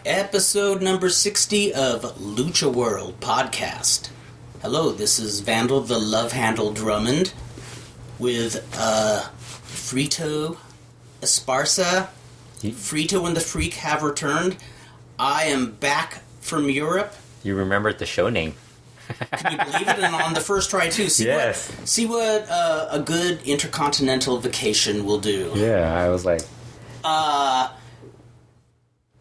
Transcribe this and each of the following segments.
Episode number 60 of LuchaWorld Podcast. Hello, this is Vandal the Love Handle Drummond with Fredo Esparza. Fredo and the Freak have returned. I am back from Europe. You remembered the show name. Can you believe it? And on the first try, too. See what a good intercontinental vacation will do. Yeah, I was like...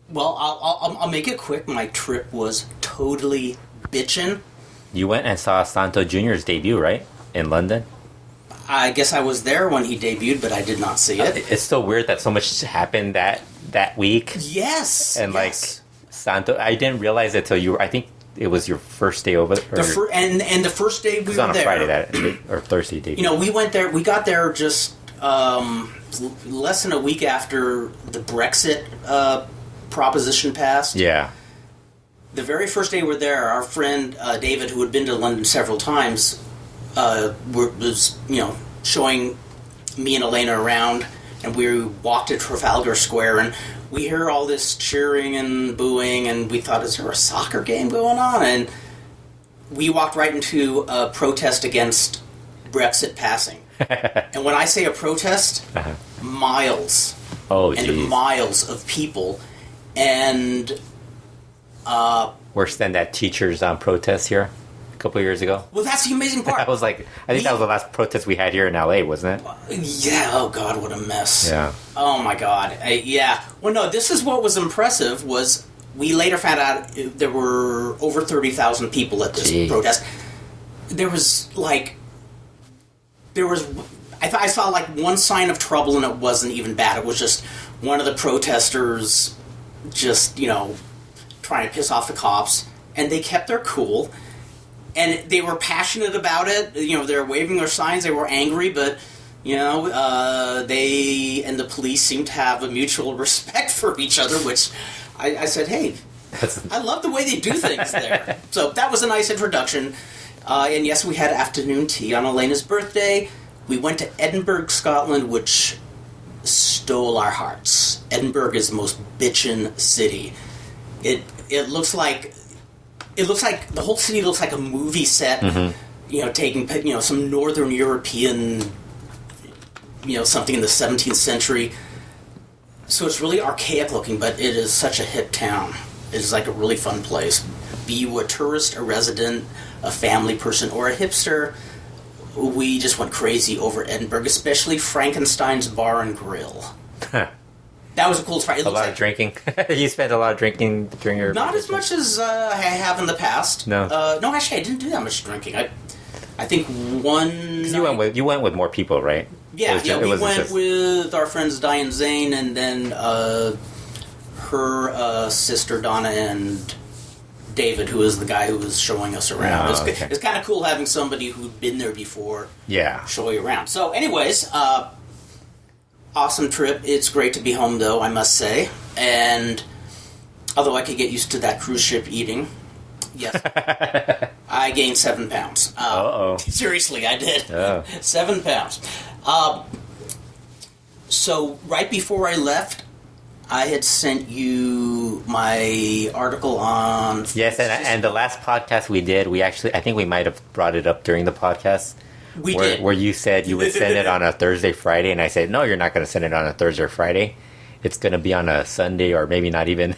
Well, I'll make it quick. My trip was totally bitchin'. You went and saw Santo Jr.'s debut, right? In London? I guess I was there when he debuted, but I did not see it. It's so weird that so much happened that week. Yes! And yes. Santo... I didn't realize it till you were... I think it was your first day over there. And the first day we were there... on a Friday or Thursday debut. You know, we went there... We got there just less than a week after the Brexit... proposition passed. Yeah. The very first day we were there, our friend David, who had been to London several times, was showing me and Elena around, and we walked to Trafalgar Square, and we hear all this cheering and booing, and we thought, is there a soccer game going on? And we walked right into a protest against Brexit passing. And when I say a protest, miles and miles of people. And worse than that teachers protest here a couple of years ago. Well, that's the amazing part. I was like, I think that was the last protest we had here in LA, wasn't it? Yeah. Oh God, what a mess. Yeah. Oh my God. Yeah. Well, no. This is what was impressive. Was we later found out there were over 30,000 people at this protest. There was I saw like one sign of trouble, and it wasn't even bad. It was just one of the protesters just, trying to piss off the cops, and they kept their cool, and they were passionate about it. They were waving their signs, they were angry, but, they and the police seemed to have a mutual respect for each other, which I said, hey, I love the way they do things there. So that was a nice introduction. And yes, we had afternoon tea on Elena's birthday. We went to Edinburgh, Scotland, which stole our hearts. Edinburgh is the most bitchin' city. It looks like the whole city looks like a movie set. Mm-hmm. Taking some Northern European, something in the 17th century. So it's really archaic looking, but it is such a hip town. It is like a really fun place. Be you a tourist, a resident, a family person, or a hipster, we just went crazy over Edinburgh, especially Frankenstein's Bar and Grill. Huh. That was a cool spot. A lot of drinking. You spent a lot of drinking during your... Not as much as I have in the past. No. No, actually, I didn't do that much drinking. I think one... You went with more people, right? Yeah, we went with our friends Di and Zane, and then her sister Donna and David, who is the guy who was showing us around. It's kind of cool having somebody who'd been there before show you around. So anyways, awesome trip. It's great to be home, though, I must say. And although I could get used to that cruise ship eating, yes, I gained 7 pounds. Seriously, I did. 7 pounds. So right before I left, I had sent you my article on... Yes, and the last podcast we did, I think we might have brought it up during the podcast. We did. Where you said you would send it on a Thursday, Friday, and I said, no, you're not going to send it on a Thursday or Friday. It's going to be on a Sunday, or maybe not even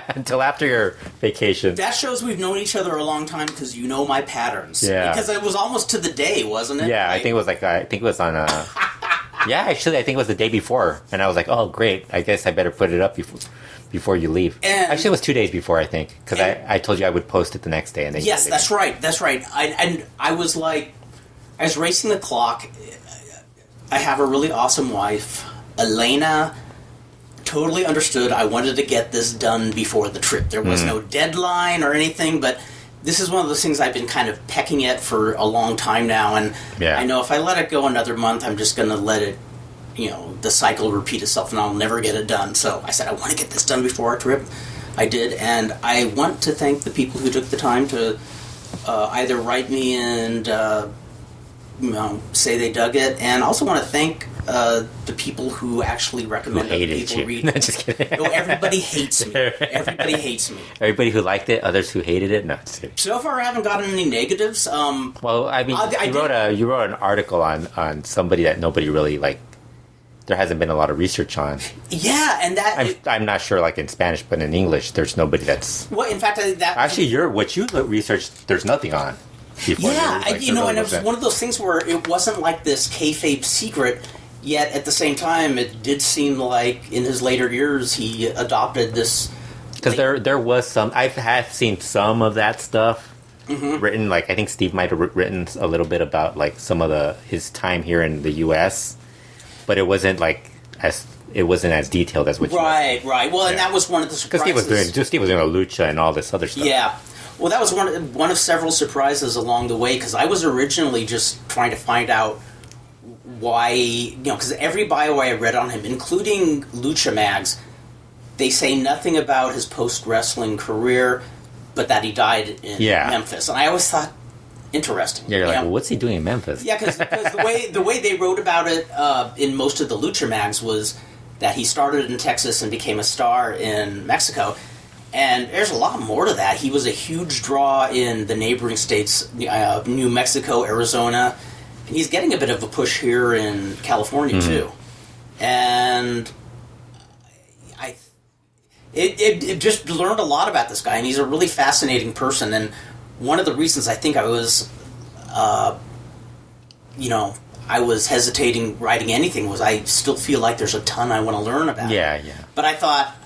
until after your vacation. That shows we've known each other a long time, because you know my patterns. Yeah. Because it was almost to the day, wasn't it? Yeah, I think it was on a... Yeah, actually, I think it was the day before, and I was like, "Oh, great! I guess I better put it up before you leave." And actually, it was 2 days before, I think, because I told you I would post it the next day, and then yes, that's right. I was like, I was racing the clock. I have a really awesome wife, Elena. Totally understood. I wanted to get this done before the trip. There was no deadline or anything, but this is one of those things I've been kind of pecking at for a long time now, and I know if I let it go another month, I'm just going to let it, the cycle repeat itself, and I'll never get it done. So I said, I want to get this done before our trip. I did, and I want to thank the people who took the time to either write me and say they dug it, and I also want to thank the people who actually recommend other people read. No, just kidding. No, everybody hates me. Everybody hates me. Everybody who liked it, others who hated it. No, just kidding. So far, I haven't gotten any negatives. Well, I mean, you wrote an article on somebody that nobody really like. There hasn't been a lot of research on. Yeah, and that I'm not sure, like in Spanish, but in English, there's nobody that's. Well, in fact, that actually, what you researched, there's nothing on. Yeah, and it was one of those things where it wasn't like this kayfabe secret. Yet at the same time, it did seem like in his later years he adopted this. Because there was some. I have seen some of that stuff written. Like I think Steve might have written a little bit about like some of his time here in the U.S. But it wasn't like as detailed as what. Right. Well, and that was one of the surprises. Because Steve was doing a Lucha and all this other stuff. Yeah. Well, that was one of several surprises along the way because I was originally just trying to find out why, because every bio I read on him, including Lucha Mags, they say nothing about his post-wrestling career, but that he died in Memphis. And I always thought, interesting. Yeah, you're like, well, what's he doing in Memphis? Yeah, because the way they wrote about it in most of the Lucha Mags was that he started in Texas and became a star in Mexico. And there's a lot more to that. He was a huge draw in the neighboring states, New Mexico, Arizona. And he's getting a bit of a push here in California, too. And it just learned a lot about this guy. And he's a really fascinating person. And one of the reasons I think I was, I was hesitating writing anything was I still feel like there's a ton I want to learn about. Yeah. But I thought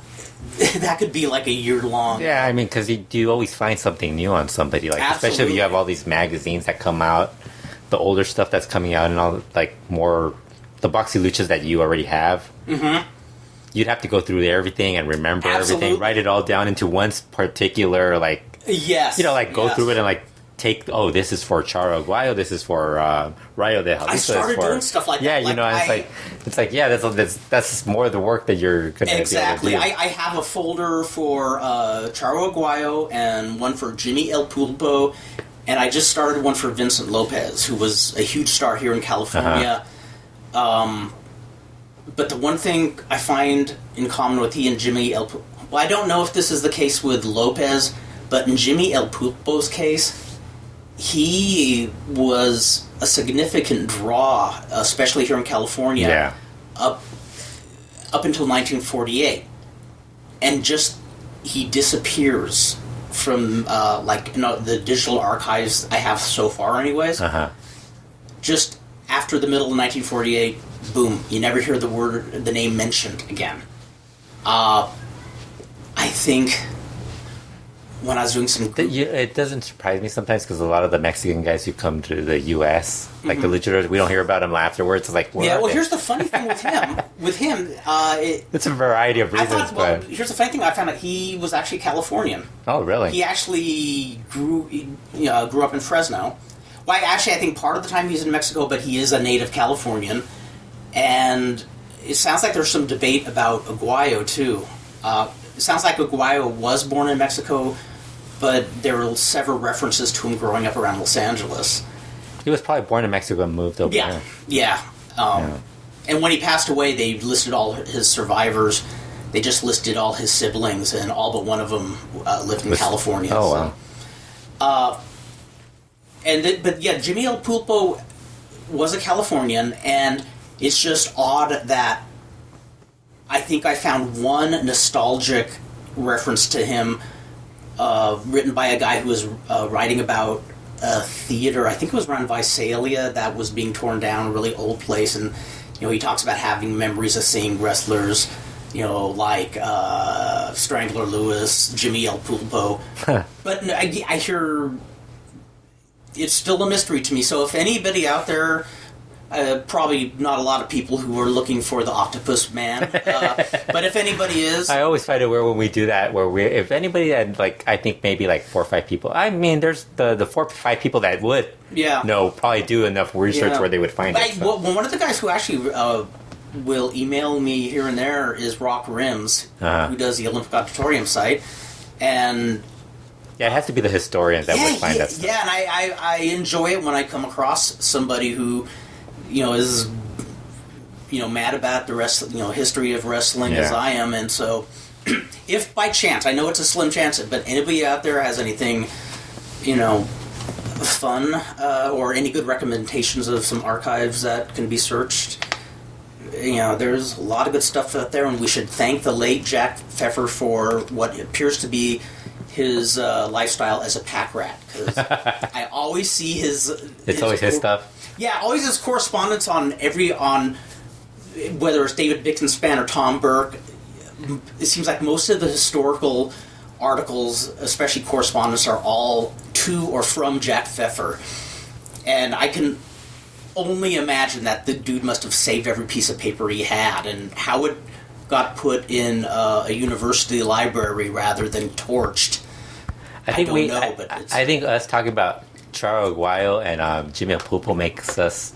that could be like a year-long... Yeah, I mean, because you always find something new on somebody. Like, especially if you have all these magazines that come out, the older stuff that's coming out, and all, like, more... The boxy luchas that you already have. Mm-hmm. You'd have to go through everything and remember everything, write it all down into one particular, like... Yes. Go through it and, like, take... Oh, this is for Charo Aguayo, this is for Rayo de Jalisco. I started doing stuff like that. Yeah, it's like, that's more of the work that you're going to exactly. be able to do. I have a folder for Charo Aguayo and one for Jimmy El Pulpo, and I just started one for Vincent Lopez, who was a huge star here in California. But the one thing I find in common with he and Jimmy El Pulpo... Well, I don't know if this is the case with Lopez, but in Jimmy El Pulpo's case... He was a significant draw, especially here in California, up until 1948. And just, he disappears from, the digital archives I have so far anyways. Just after the middle of 1948, boom, you never hear the name mentioned again. I think... When I was doing some... It doesn't surprise me sometimes because a lot of the Mexican guys who come to the U.S., like the luchadors, we don't hear about them afterwards. It's like, here's the funny thing with him. It's a variety of reasons. Here's the funny thing. I found out he was actually Californian. Oh, really? He actually grew up in Fresno. Well, I think part of the time he's in Mexico, but he is a native Californian. And it sounds like there's some debate about Aguayo, too. It sounds like Aguayo was born in Mexico, but there were several references to him growing up around Los Angeles. He was probably born in Mexico and moved over there. Yeah. And when he passed away, they listed all his survivors. They just listed all his siblings, and all but one of them lived in California. Oh, wow. Jimmy El Pulpo was a Californian, and it's just odd that I think I found one nostalgic reference to him written by a guy who was writing about a theater, I think it was around Visalia, that was being torn down, a really old place, and he talks about having memories of seeing wrestlers, like Strangler Lewis, Jimmy El Pulpo. But I hear it's still a mystery to me, so if anybody out there... probably not a lot of people who are looking for the Octopus Man, but if anybody is... I always find it weird when we do that, if anybody had, I think maybe 4 or 5 people, I mean, there's the 4 or 5 people that would probably do enough research where they would find it. So. Well, one of the guys who actually will email me here and there is Rock Rims, who does the Olympic Auditorium site, and... Yeah, it has to be the historians that would find that stuff. Yeah, and I enjoy it when I come across somebody who... is, mad about the history of wrestling as I am, and so if by chance, I know it's a slim chance, but anybody out there has anything, fun or any good recommendations of some archives that can be searched, there's a lot of good stuff out there, and we should thank the late Jack Pfeffer for what appears to be his lifestyle as a pack rat, because I always see his stuff. Yeah, always his correspondence on whether it's David Bixenspan or Tom Burke. It seems like most of the historical articles, especially correspondence, are all to or from Jack Pfeffer. And I can only imagine that the dude must have saved every piece of paper he had, and how it got put in a university library rather than torched. I think us talking about Charo Aguayo and Jimmy Pulpo makes us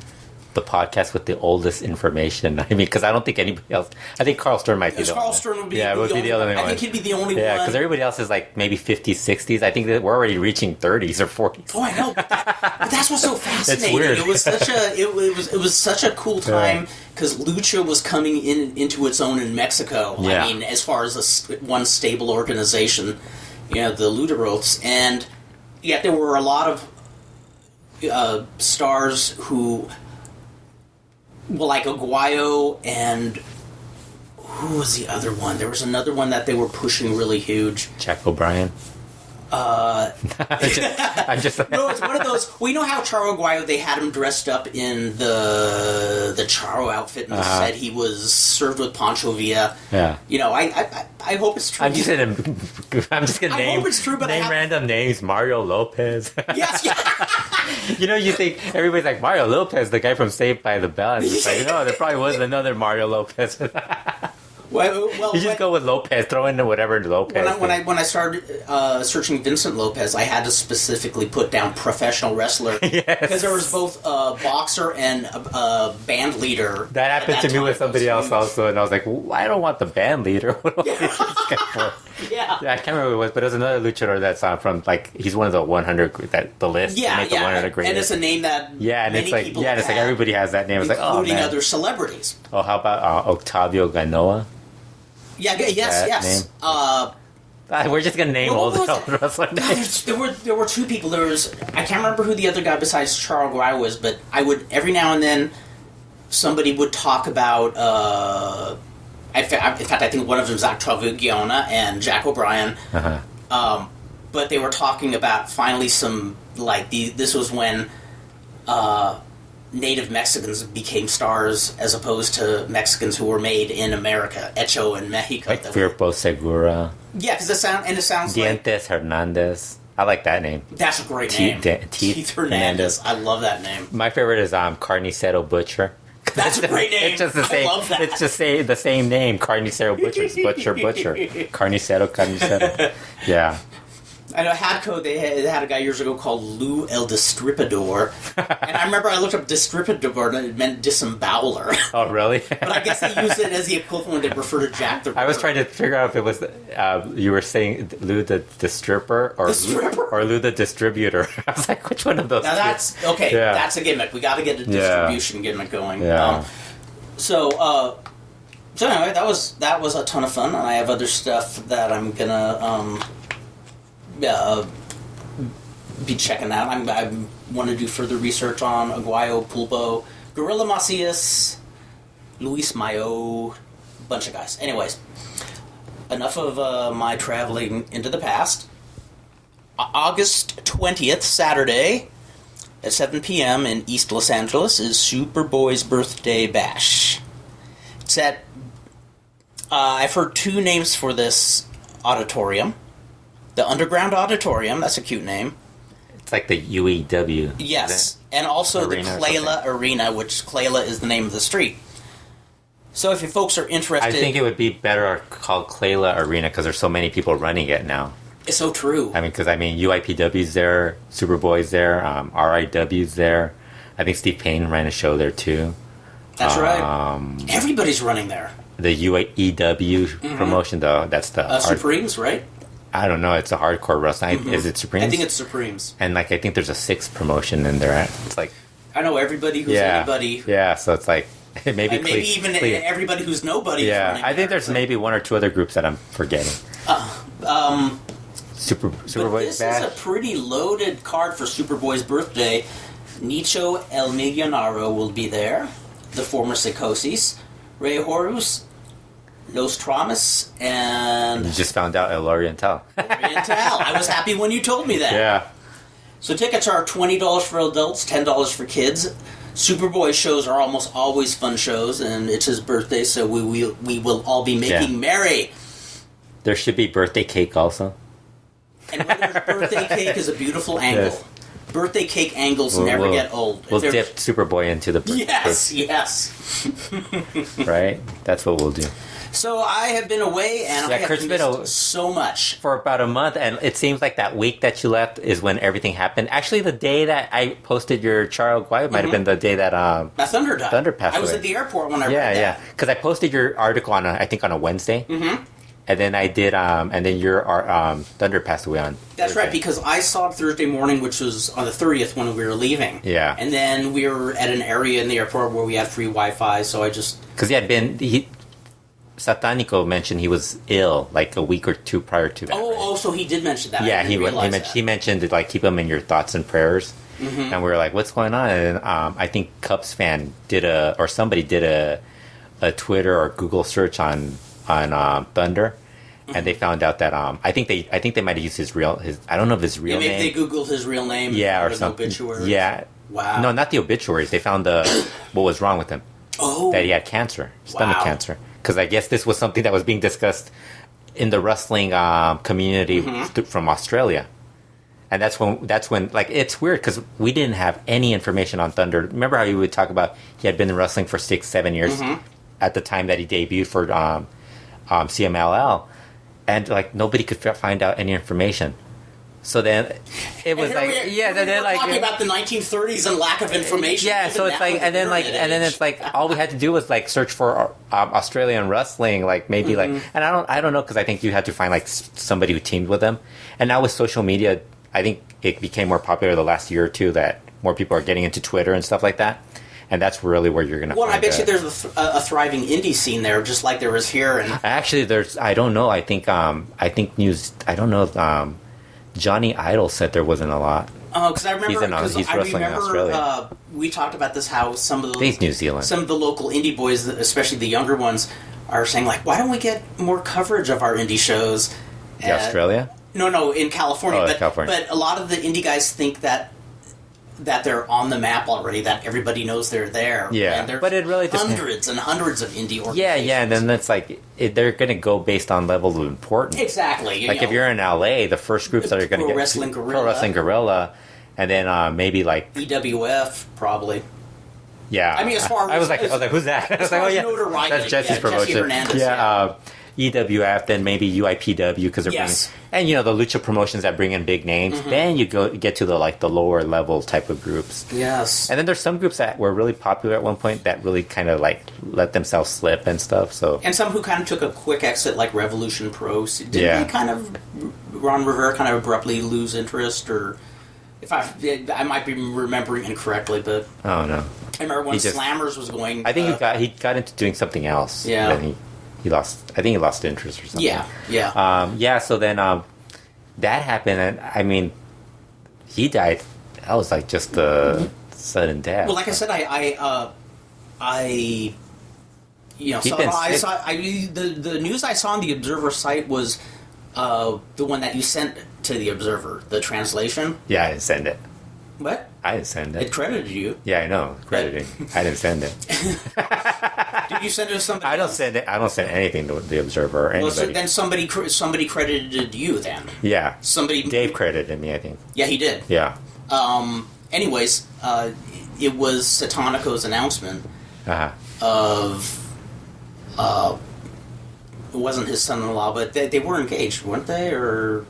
the podcast with the oldest information. I mean, because I don't think anybody else. I think Carl Stern might be the Carl one. Stern would be, yeah, would be the other one. I think he'd be the only one. Yeah, because everybody else is like maybe 50s, 60s. I think that we're already reaching 30s or 40s. Oh, I know. But that's what's so fascinating. It's weird. It was such a cool time because Lucha was coming into its own in Mexico. Yeah. I mean, as far as one stable organization, the Luderoths, and yet there were a lot of stars who. Well, like Aguayo and who was the other one? There was another one that they were pushing really huge. Jack O'Brien. I'm just No, it's one of those. We know how Charo Aguayo, they had him dressed up in the Charo outfit and said he was served with Pancho Villa. Yeah. I hope it's true. I'm just gonna name. I hope it's true, but name random names. Mario Lopez. Yes. Yeah. You think everybody's like Mario Lopez, the guy from Saved by the Bell. And it's like, no, there probably was another Mario Lopez. Well, you just go with Lopez, throw in whatever Lopez. When I started searching Vincent Lopez, I had to specifically put down professional wrestler because there was both a boxer and a band leader. That happened to me with somebody else also, and I was like, I don't want the band leader. What do I want this guy for? Yeah, I can't remember who it was, but it was another luchador that's from he's one of the 100 the list. Yeah, the 100 greatest. And it's a name that and it's like it's like everybody has that name. It's like including other celebrities. Oh, how about Octavio Ganoa? Yeah, yes. We're just gonna name all the wrestler names. There were two people. I can't remember who the other guy besides Charo Aguayo was, but I would every now and then somebody would talk about. In fact, I think one of them is Octavio Giona and Jack O'Brien. But they were talking about finally some this was when native Mexicans became stars as opposed to Mexicans who were made in America, Hecho in Mexico. Like Firpo Segura. Yeah, because it sounds Dientes Hernandez. I like that name. That's a great name. Teeth Hernandez. I love that name. My favorite is Carnicero Butcher. That's a great name. It's just the same. I love that. It's just the same name. Carnicero Butcher. Butcher. Carnicero. Yeah. I know Hadco, they had a guy years ago called Lou El Distripador. And I remember I looked up Distripador and it meant disemboweler. Oh, really? But I guess they used it as the equivalent to refer to Jack the Ripper. I was trying to figure out if it was, you were saying Lou the Stripper or Lou the Distributor. I was like, which one of those? Now that's, okay, that's a gimmick. We got to get a distribution gimmick going. Yeah. So anyway, that was a ton of fun. And I have other stuff that I'm going to... be checking out. I want to do further research on Aguayo, Pulpo, Gorilla Macias, Luis Mayo, bunch of guys. Anyways, enough of my traveling into the past. August 20th, Saturday, at 7 p.m. in East Los Angeles is Superboy's Birthday Bash. It's at... I've heard two names for this auditorium. The Underground Auditorium, that's a cute name. It's like the UEW. Yes, and also the Clayla Arena, which Clayla is the name of the street. So if you folks are interested... I think it would be better called Clayla Arena because there's so many people running it now. It's so true. I mean, because UIPW's there, Superboy's there, RIW's there. I think Steve Payne ran a show there too. That's right. Everybody's running there. The UAEW promotion, though, that's the... Supremes, right? I don't know. It's a hardcore wrestling. Is it Supremes? I think it's Supremes. And I think there's a 6th promotion in there. It's like I know everybody who's anybody. Yeah, so it's like maybe even everybody who's nobody. Yeah, I think there's maybe one or two other groups that I'm forgetting. Superboy's This is a pretty loaded card for Superboy's birthday. Nicho El Millonaro will be there. The former Psicosis, Rey Horus, Los Traumas, and... You just found out El Oriental. Oriental. I was happy when you told me that. Yeah. So tickets are $20 for adults, $10 for kids. Superboy shows are almost always fun shows, and it's his birthday, so we will all be making merry. There should be birthday cake also. And whether birthday cake is a beautiful angle. Yes. Birthday cake angles never get old. We'll dip Superboy into the birthday cake. Yes. Right? That's what we'll do. So I have been away, and I have missed so much. For about a month, and it seems like that week that you left is when everything happened. Actually, the day that I posted your Charo Guay might have been the day that Thunder died. Thunder passed away. I was at the airport when I read that. Yeah, because I posted your article on, I think, on a Wednesday. Mm-hmm. And then I did, and then your Thunder passed away on That's Thursday. Right, because I saw it Thursday morning, which was on the 30th when we were leaving. Yeah. And then we were at an area in the airport where we had free Wi-Fi, so I just... Because Satanico mentioned he was ill like a week or two prior to that. Oh, so he did mention that. Yeah, he mentioned to like keep him in your thoughts and prayers. Mm-hmm. And we were like, what's going on? And I think Cubs fan somebody did a Twitter or Google search on Thunder, and they found out that I think they might have used his I don't know if his real name. Maybe they Googled his real name. Yeah, or something. Obituaries. Yeah. Wow. No, not the obituaries. They found what was wrong with him. Oh. That he had cancer, stomach cancer. Because I guess this was something that was being discussed in the wrestling community from Australia. And that's when like it's weird because we didn't have any information on Thunder. Remember how you would talk about he had been in wrestling for 6-7 years at the time that he debuted for CMLL, and like nobody could find out any information. So then it was like then like talking about the 1930s and lack of information. Yeah, so it's like and then it's like all we had to do was like search for Australian wrestling, like maybe like, and I don't know because I think you had to find like somebody who teamed with them. And now with social media, I think it became more popular the last year or two that more people are getting into Twitter and stuff like that. And that's really where you're going to find I bet you there's a thriving indie scene there, just like there was here. And actually, I don't know. I think Johnny Idol said there wasn't a lot. Oh, because I remember. He's wrestling in Australia. We talked about this. How some of He's New Zealand. Some of the local indie boys, especially the younger ones, are saying like, "Why don't we get more coverage of our indie shows?" Australia? No, in California. California. But a lot of the indie guys think that they're on the map already, that everybody knows they're there. Yeah, and but it really hundreds and hundreds of indie organizations. Yeah, and then it's like they're going to go based on level of importance. Exactly. Like if you're in LA, the first groups that are going to get Pro Wrestling Guerrilla, and then maybe like EWF probably. Yeah, I mean, as far as I was like, who's that? I was like, notoriety, that's Jesse's promotion. Jesse Hernandez, yeah. EWF, then maybe UIPW because they're bringing, and the Lucha promotions that bring in big names. Then you get to the lower level type of groups. Yes, and then there's some groups that were really popular at one point that really kind of like let themselves slip and stuff. So and some who kind of took a quick exit, like Revolution Pro. Did Ron Rivera kind of abruptly lose interest, or if I might be remembering incorrectly, but oh no, I remember when Slammers was going. I think he got into doing something else. Yeah. Then he lost interest or something. Yeah. So then that happened, and I mean, he died. That was like just a sudden death. Well, like I said, the news I saw on the Observer site was the one that you sent to the Observer, the translation. Yeah, I didn't send it. What? I didn't send it. It credited you. Yeah, I know. Crediting. I didn't send it. Did you send it to somebody else? I don't send anything to the Observer or anybody. Well, so then somebody credited you then. Yeah. Dave credited credited me, I think. Yeah, he did. Yeah. Anyways, it was Satanico's announcement of... it wasn't his son-in-law, but they were engaged, weren't they? Or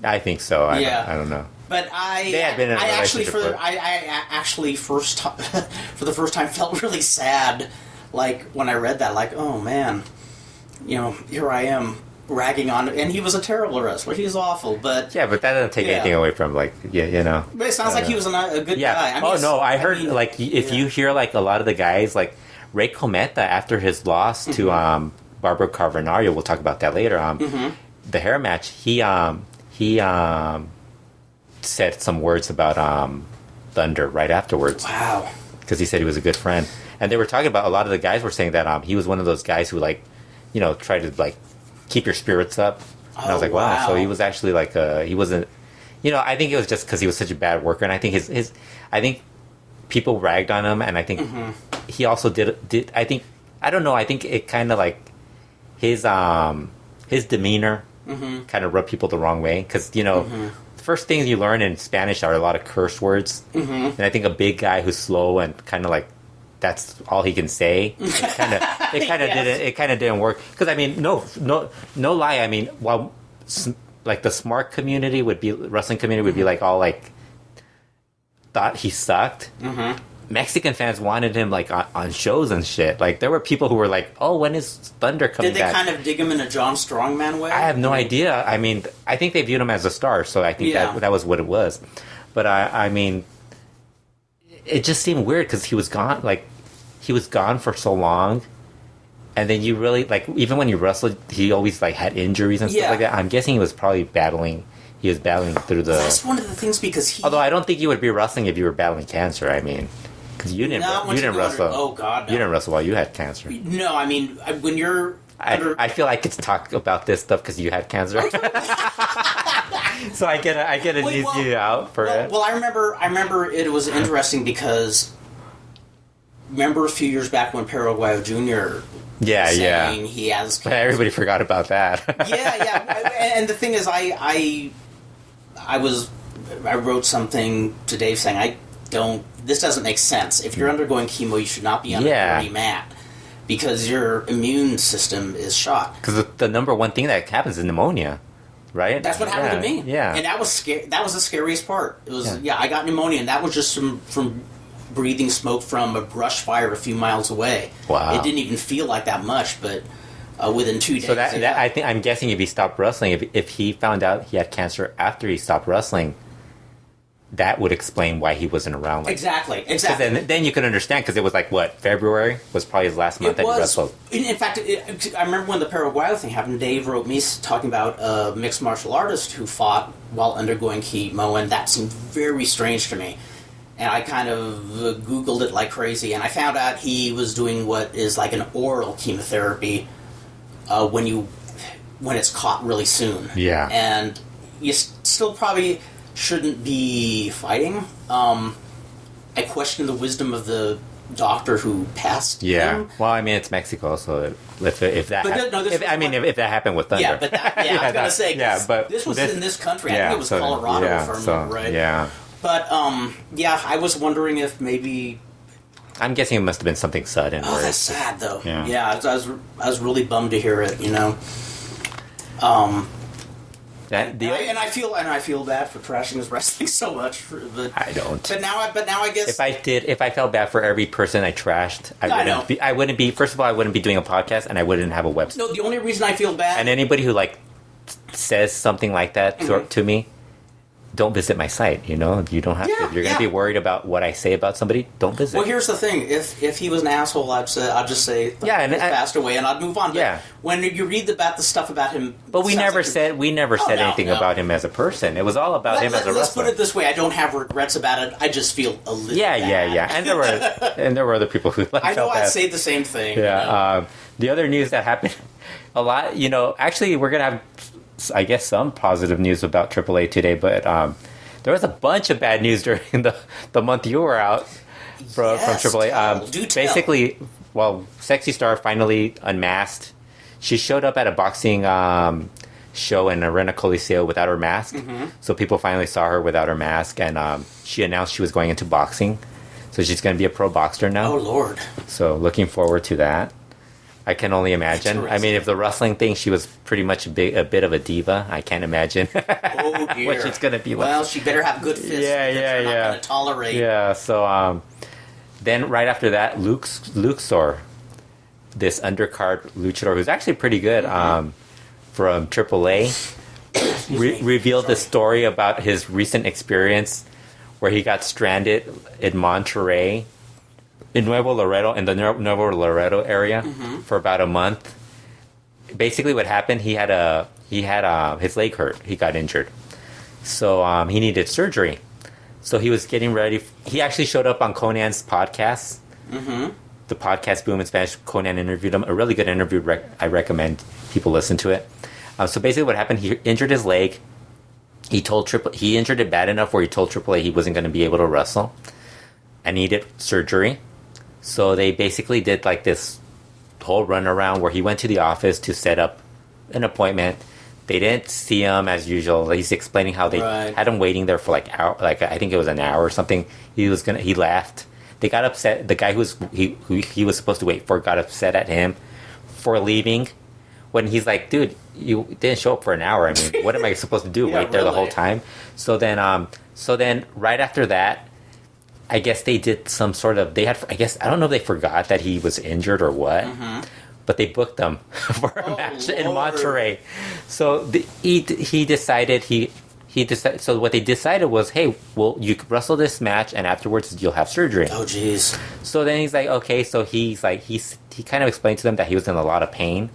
I think so. I don't know. But they had been in a relationship I actually for the first time felt really sad, like when I read that, like, oh man, here I am ragging on, and he was a terrible wrestler. He was awful, but that doesn't take anything away from But it sounds like he was a good guy. I mean, I heard if you hear like a lot of the guys like Ray Cometa, after his loss to Barbaro Carbonario, we'll talk about that later. The hair match, he said some words about Thunder right afterwards. Wow. Because he said he was a good friend. And they were talking about, a lot of the guys were saying that he was one of those guys who, like, you know, tried to, like, keep your spirits up. And I was like, wow. So he was actually, like, he wasn't, you know, I think it was just because he was such a bad worker. And I think I think people ragged on him. And I think he also did, I think, I don't know, I think it kind of, like, his demeanor kind of rubbed people the wrong way. Because, you know, the first things you learn in Spanish are a lot of curse words. And I think a big guy who's slow and kind of, like, that's all he can say. It kind of didn't work. Because I mean, no lie. I mean, while like the smart community would be, wrestling community would be like all like thought he sucked. Mexican fans wanted him like on shows and shit. Like there were people who were like, "Oh, when is Thunder coming back?" Did they kind of dig him in a John Strongman way? I have no idea. I mean, I think they viewed him as a star, so I think that was what it was. But I mean, it just seemed weird because he was gone. Like he was gone for so long, and then you really like even when you wrestled, he always like had injuries and stuff like that. I'm guessing he was probably battling. He was battling through the. That's one of the things because he. Although I don't think you would be wrestling if you were battling cancer. I mean, because you didn't wrestle. Oh God, no. You didn't wrestle while you had cancer. No, I mean when you're. I feel like it's talk about this stuff because you had cancer. So I get to ease you out for it. Well, I remember it was interesting because remember a few years back when Paraguayo Jr. saying he has cancer. Everybody forgot about that. And the thing is, I wrote something to Dave saying this doesn't make sense. If you're undergoing chemo, you should not be on a dirty mat because your immune system is shot. Because the number one thing that happens is pneumonia. Right? That's what happened to me. Yeah. And that was that was the scariest part. It was I got pneumonia and that was just from breathing smoke from a brush fire a few miles away. Wow. It didn't even feel like that much, but within 2 days. So I'm guessing if he stopped wrestling, if he found out he had cancer after he stopped wrestling, that would explain why he wasn't around. Like, exactly. Then you can understand because it was like what, February was probably his last month that he wrestled. In fact, I remember when the Paraguayo thing happened. Dave wrote me talking about a mixed martial artist who fought while undergoing chemo, and that seemed very strange to me. And I kind of Googled it like crazy, and I found out he was doing what is like an oral chemotherapy when it's caught really soon. Yeah, and you still probably shouldn't be fighting. I question the wisdom of the doctor who passed him. Well, I mean, it's Mexico, so if that if that happened with Thunder. But I was gonna say, but this was in this country. I think it was Colorado, if I remember right. Yeah. But I was wondering if maybe. I'm guessing it must have been something sudden. Oh, that's sad though. Yeah. I was really bummed to hear it. You know. And I feel bad for trashing his wrestling so much. But I don't. But now I guess if I felt bad for every person I trashed, I wouldn't be. First of all, I wouldn't be doing a podcast, and I wouldn't have a website. No, the only reason I feel bad. And anybody who like says something like that to me, don't visit my site. You know, you don't have to. If you're going to be worried about what I say about somebody, don't visit. Well, here's the thing: if he was an asshole, I'd just say he passed away, and I'd move on. But when you read about the stuff about him, but we never said anything about him as a person. It was all about him as a wrestler. Let's put it this way: I don't have regrets about it. I just feel a little bad. And there were other people who I know I'd say the same thing. Yeah. You know? The other news that happened a lot. You know, actually, we're gonna have, I guess, some positive news about AAA today, but there was a bunch of bad news during the month you were out from AAA. Basically, Sexy Star finally unmasked. She showed up at a boxing show in Arena Coliseo without her mask. So people finally saw her without her mask, and she announced she was going into boxing. So she's going to be a pro boxer now. Oh, Lord. So looking forward to that. I can only imagine. I mean, if the wrestling thing, she was pretty much a bit of a diva. I can't imagine oh, dear. what she's going to be like. Well, she better have good fists. They're not going to tolerate. Yeah, so then right after that, Ludxor, this undercard luchador who's actually pretty good from AAA, revealed the story about his recent experience where he got stranded in Monterrey in Nuevo Laredo, in the Nuevo Laredo area, for about a month. Basically, what happened, he had his leg hurt. He got injured, so he needed surgery. So he was getting ready. He actually showed up on Conan's podcast, the podcast Boom in Spanish. Conan interviewed him. A really good interview. I recommend people listen to it. So basically, what happened? He injured his leg. He injured it bad enough where he told AAA he wasn't going to be able to wrestle and needed surgery. So they basically did like this whole runaround where he went to the office to set up an appointment. They didn't see him as usual. He's explaining how they had him waiting there for I think it was an hour or something. He left. They got upset. The guy who was supposed to wait for got upset at him for leaving. When he's like, dude, you didn't show up for an hour. I mean, what am I supposed to do? Wait there the whole time? So then right after that, I guess they did some sort of. I don't know if they forgot that he was injured or what, but they booked him for a match in Monterrey. So he decided. So what they decided was, hey, well, you wrestle this match, and afterwards you'll have surgery. Oh, jeez. So then he's like, okay. So he kind of explained to them that he was in a lot of pain.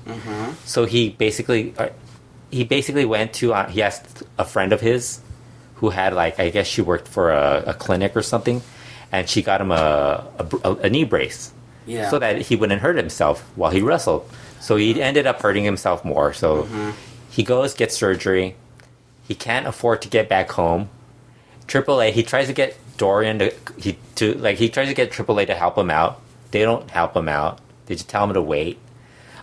So he basically went to. He asked a friend of his who had I guess she worked for a clinic or something, and she got him a knee brace. Yeah. So that he wouldn't hurt himself while he wrestled. So he ended up hurting himself more. So he gets surgery. He can't afford to get back home. AAA, he tries to get Dorian he tries to get AAA to help him out. They don't help him out. They just tell him to wait.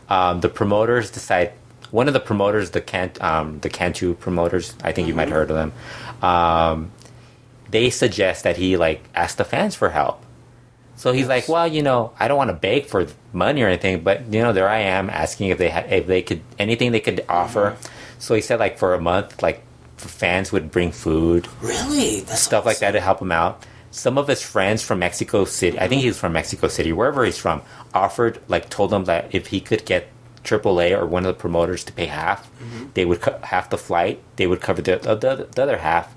The promoters decide. One of the promoters, the Cantu promoters, I think you might have heard of them. They suggest that he ask the fans for help. So he's like, well, I don't want to beg for money or anything, but there I am asking if they could anything they could offer. So he said for a month, fans would bring food, really, that's stuff awesome. like that to help him out. Some of his friends from Mexico City, I think he was from Mexico City, wherever he's from, told him that if he could get AAA or one of the promoters to pay half, they would half the flight. They would cover the other half,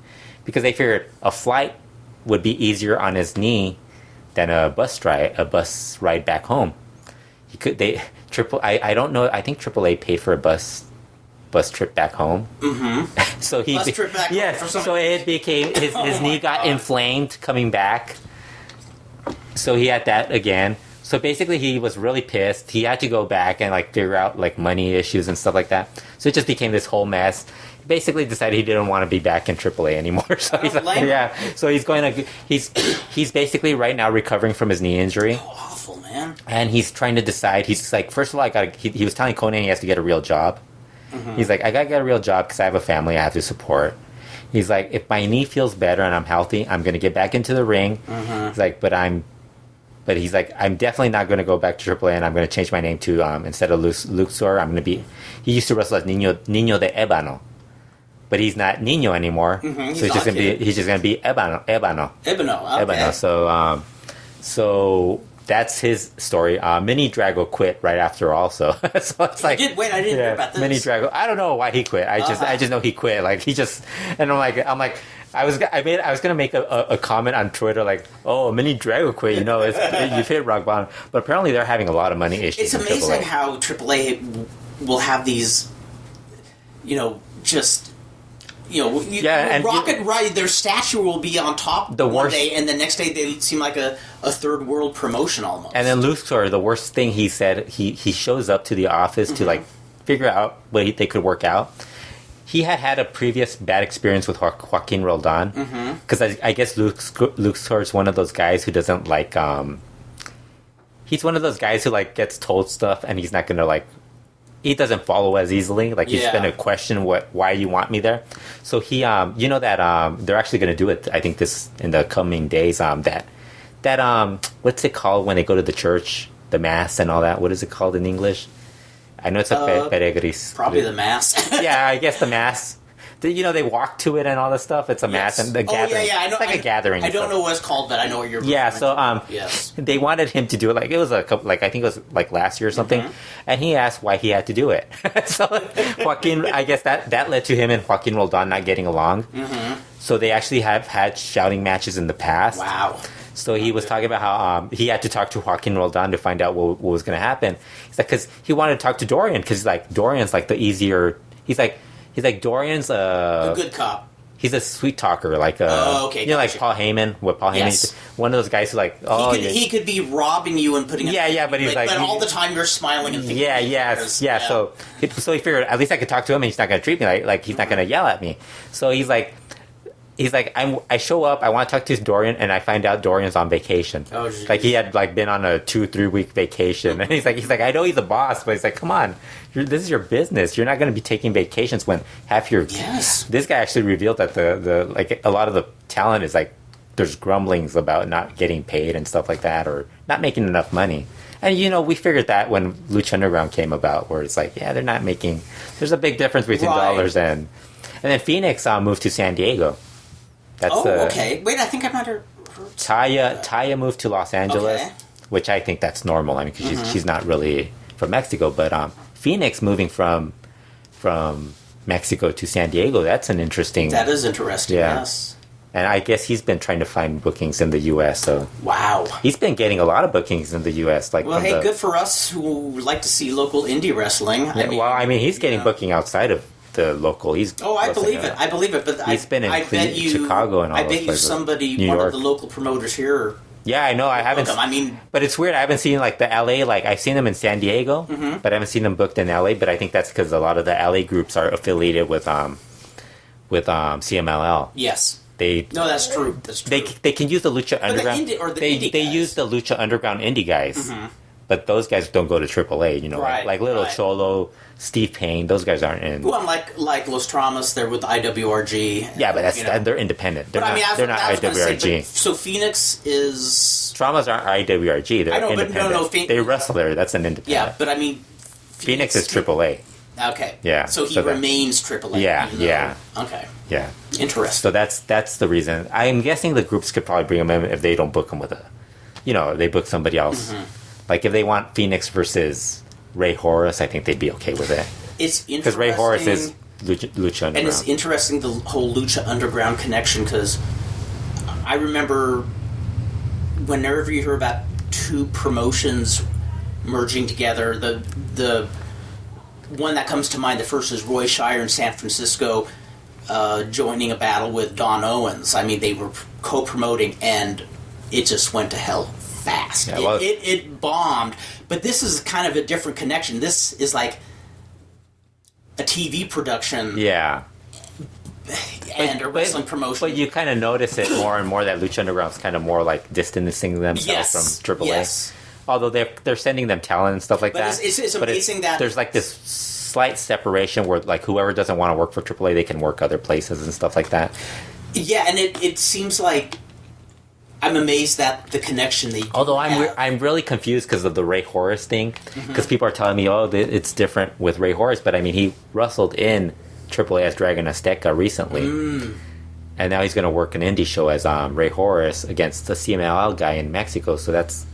because they figured a flight would be easier on his knee than a bus ride back home. I don't know. I think AAA paid for a bus trip back home. So bus trip back home for some so it became his knee got inflamed coming back. So he had that again. So basically, he was really pissed. He had to go back and figure out money issues and stuff like that. So it just became this whole mess. He basically decided he didn't want to be back in AAA anymore. So he's So he's going to. He's basically right now recovering from his knee injury. Oh, awful, man. And he's trying to decide. He's first of all, he was telling Conan he has to get a real job. He's like, I gotta get a real job because I have a family I have to support. He's like, if my knee feels better and I'm healthy, I'm gonna get back into the ring. He's like, but he's like, I'm definitely not going to go back to AAA, and I'm going to change my name to, instead of Luxor, I'm going to be, he used to wrestle as Niño de Ébano, but he's not Niño anymore. So he's just going to be Ébano. Ébano, okay. Ébano. So that's his story. Mini Drago quit right after also. So it's I didn't hear about this. Mini Drago. I don't know why he quit. I just know he quit. And I'm like, I was gonna make a comment on Twitter oh, Mini Drago quit. You've hit rock bottom. But apparently they're having a lot of money issues. It's amazing how AAA will have these, rocket ride. Their statue will be on top one day, and the next day they seem like a third world promotion almost. And then Luxor, the worst thing he said, he shows up to the office to figure out what they could work out. He had a previous bad experience with Joaquin Roldan, because I guess Luxor is one of those guys who doesn't he's one of those guys who gets told stuff and he's not gonna he doesn't follow as easily. He's gonna question why you want me there. So he that they're actually gonna do it. I think this in the coming days. That what's it called when they go to the church, the mass and all that? What is it called in English? I know it's a peregris. Probably the mass. Yeah, I guess the mass. They walk to it and all the stuff. It's a mass and the gathering. Yeah, I know. It's a gathering. I don't know what it's called, but I know what you're. Yeah, so yes, they wanted him to do it. It was a couple. I think it was last year or something. And he asked why he had to do it. So Joaquin, I guess that led to him and Joaquin Roldan not getting along. So they actually have had shouting matches in the past. Wow. So he was talking about how he had to talk to Joaquin Roldan to find out what was going to happen. He's like, because he wanted to talk to Dorian, because like Dorian's like the easier. He's like Dorian's a good cop. He's a sweet talker, like like Paul Heyman. What Paul Heyman? One of those guys who like he could be robbing you and putting but he's like, but all the time you're smiling and thinking yeah. So he figured at least I could talk to him and he's not going to treat me like he's not going to yell at me. So he's like I show up, I want to talk to Dorian, and I find out Dorian's on vacation. Oh, geez. Like he had like been on a 2-3 week vacation, and he's like I know he's a boss, but he's like, come on, this is your business. You're not going to be taking vacations when half your This guy actually revealed that the like a lot of the talent is like there's grumblings about not getting paid and stuff like that, or not making enough money. And we figured that when Lucha Underground came about, where it's like they're not making. There's a big difference between dollars and then Phoenix moved to San Diego. Okay. Wait, I think I might have heard. Taya moved to Los Angeles, which I think that's normal. I mean, because she's not really from Mexico, but Phoenix moving from Mexico to San Diego, that's an interesting. That is interesting. Yeah. Yes. And I guess he's been trying to find bookings in the U.S. So wow, he's been getting a lot of bookings in the U.S. Like, well, hey, good for us who like to see local indie wrestling. I mean, he's getting booking outside of the local. I believe it. But he's been in Chicago and all. I bet you somebody, one of the local promoters here. Yeah, I know. I haven't. But it's weird. I haven't seen like the LA. Like I've seen them in San Diego, but I haven't seen them booked in LA. But I think that's because a lot of the LA groups are affiliated with CMLL. Yes. That's true. That's true. They can use the Lucha Underground. They use the Lucha Underground indie guys. But those guys don't go to AAA, like Little Cholo, Steve Payne. Those guys aren't in. Well, like Los Traumas, they're with IWRG. Yeah, but they're independent. They're not IWRG. So Phoenix is Traumas aren't IWRG. They're independent. They wrestle there. That's an independent. Yeah, but I mean, Phoenix is AAA. Okay. Yeah. So he remains AAA. Yeah. Okay. Yeah. Interesting. So that's the reason. I'm guessing the groups could probably bring him in if they don't book him with they book somebody else. Like if they want Phoenix versus Ray Horace, I think they'd be okay with it. It's interesting because Ray Horace is Lucha Underground, and it's interesting the whole Lucha Underground connection because I remember whenever you hear about two promotions merging together, the one that comes to mind, the first is Roy Shire in San Francisco joining a battle with Don Owens. I mean, they were co-promoting, and it just went to hell fast. Yeah, it bombed. But this is kind of a different connection. This is like a TV production. Yeah. And a wrestling promotion. But you kind of notice it more and more that Lucha Underground's kind of more like distancing themselves from AAA. Yes. Although they're sending them talent and stuff like that. It's amazing that there's like this slight separation where like whoever doesn't want to work for AAA, they can work other places and stuff like that. Yeah, and it seems like I'm amazed at the connection they do. Although I'm really confused because of the Ray Horace thing, because people are telling me, it's different with Ray Horace, but I mean he wrestled in AAA as Dragon Azteca recently, and now he's going to work an indie show as Ray Horace against the CMLL guy in Mexico. So that's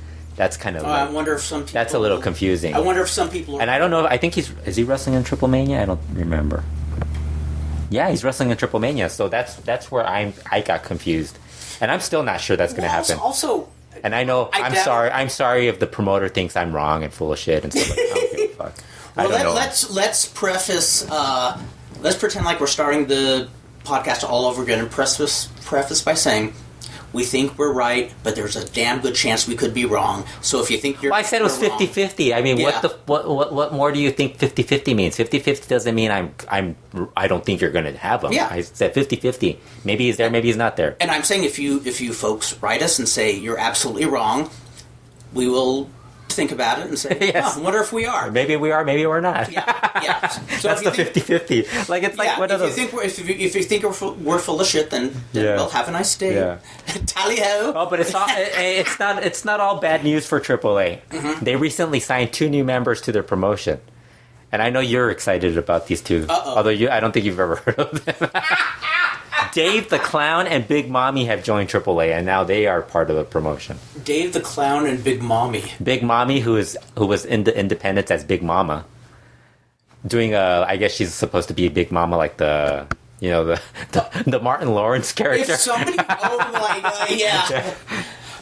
kind of. I wonder if some people. That's a little confusing. I wonder if some people. And I don't know. I think is he wrestling in Triplemania? I don't remember. Yeah, he's wrestling in Triplemania. So that's where I got confused. And I'm still not sure that's going to happen. Also, and I know I'm sorry if the promoter thinks I'm wrong and full of shit and stuff like that. I don't give a fuck. Well, let's preface. Let's pretend like we're starting the podcast all over again and preface by saying we think we're right, but there's a damn good chance we could be wrong. So if you think you're, I said it was 50-50. I mean, what more do you think 50-50 means? 50-50 doesn't mean I don't think you're going to have them. Yeah. I said 50-50. Maybe he's there, maybe he's not there. And I'm saying if you folks write us and say you're absolutely wrong, we will think about it and say, yes. I wonder if we are. Maybe we are, maybe we're not. Yeah. So that's the 50-50. Like it's like one of those. If you think we're full of shit, then we'll have a nice day. Yeah. Tally ho. Oh, but it's not all bad news for AAA. Mm-hmm. They recently signed 2 new members to their promotion, and I know you're excited about these two. Although I don't think you've ever heard of them. Dave the Clown and Big Mommy have joined AAA, and now they are part of the promotion. Dave the Clown and Big Mommy. Big Mommy, who was in the Independence as Big Mama, doing I guess she's supposed to be Big Mama, like the Martin Lawrence character. If somebody, oh my god, yeah.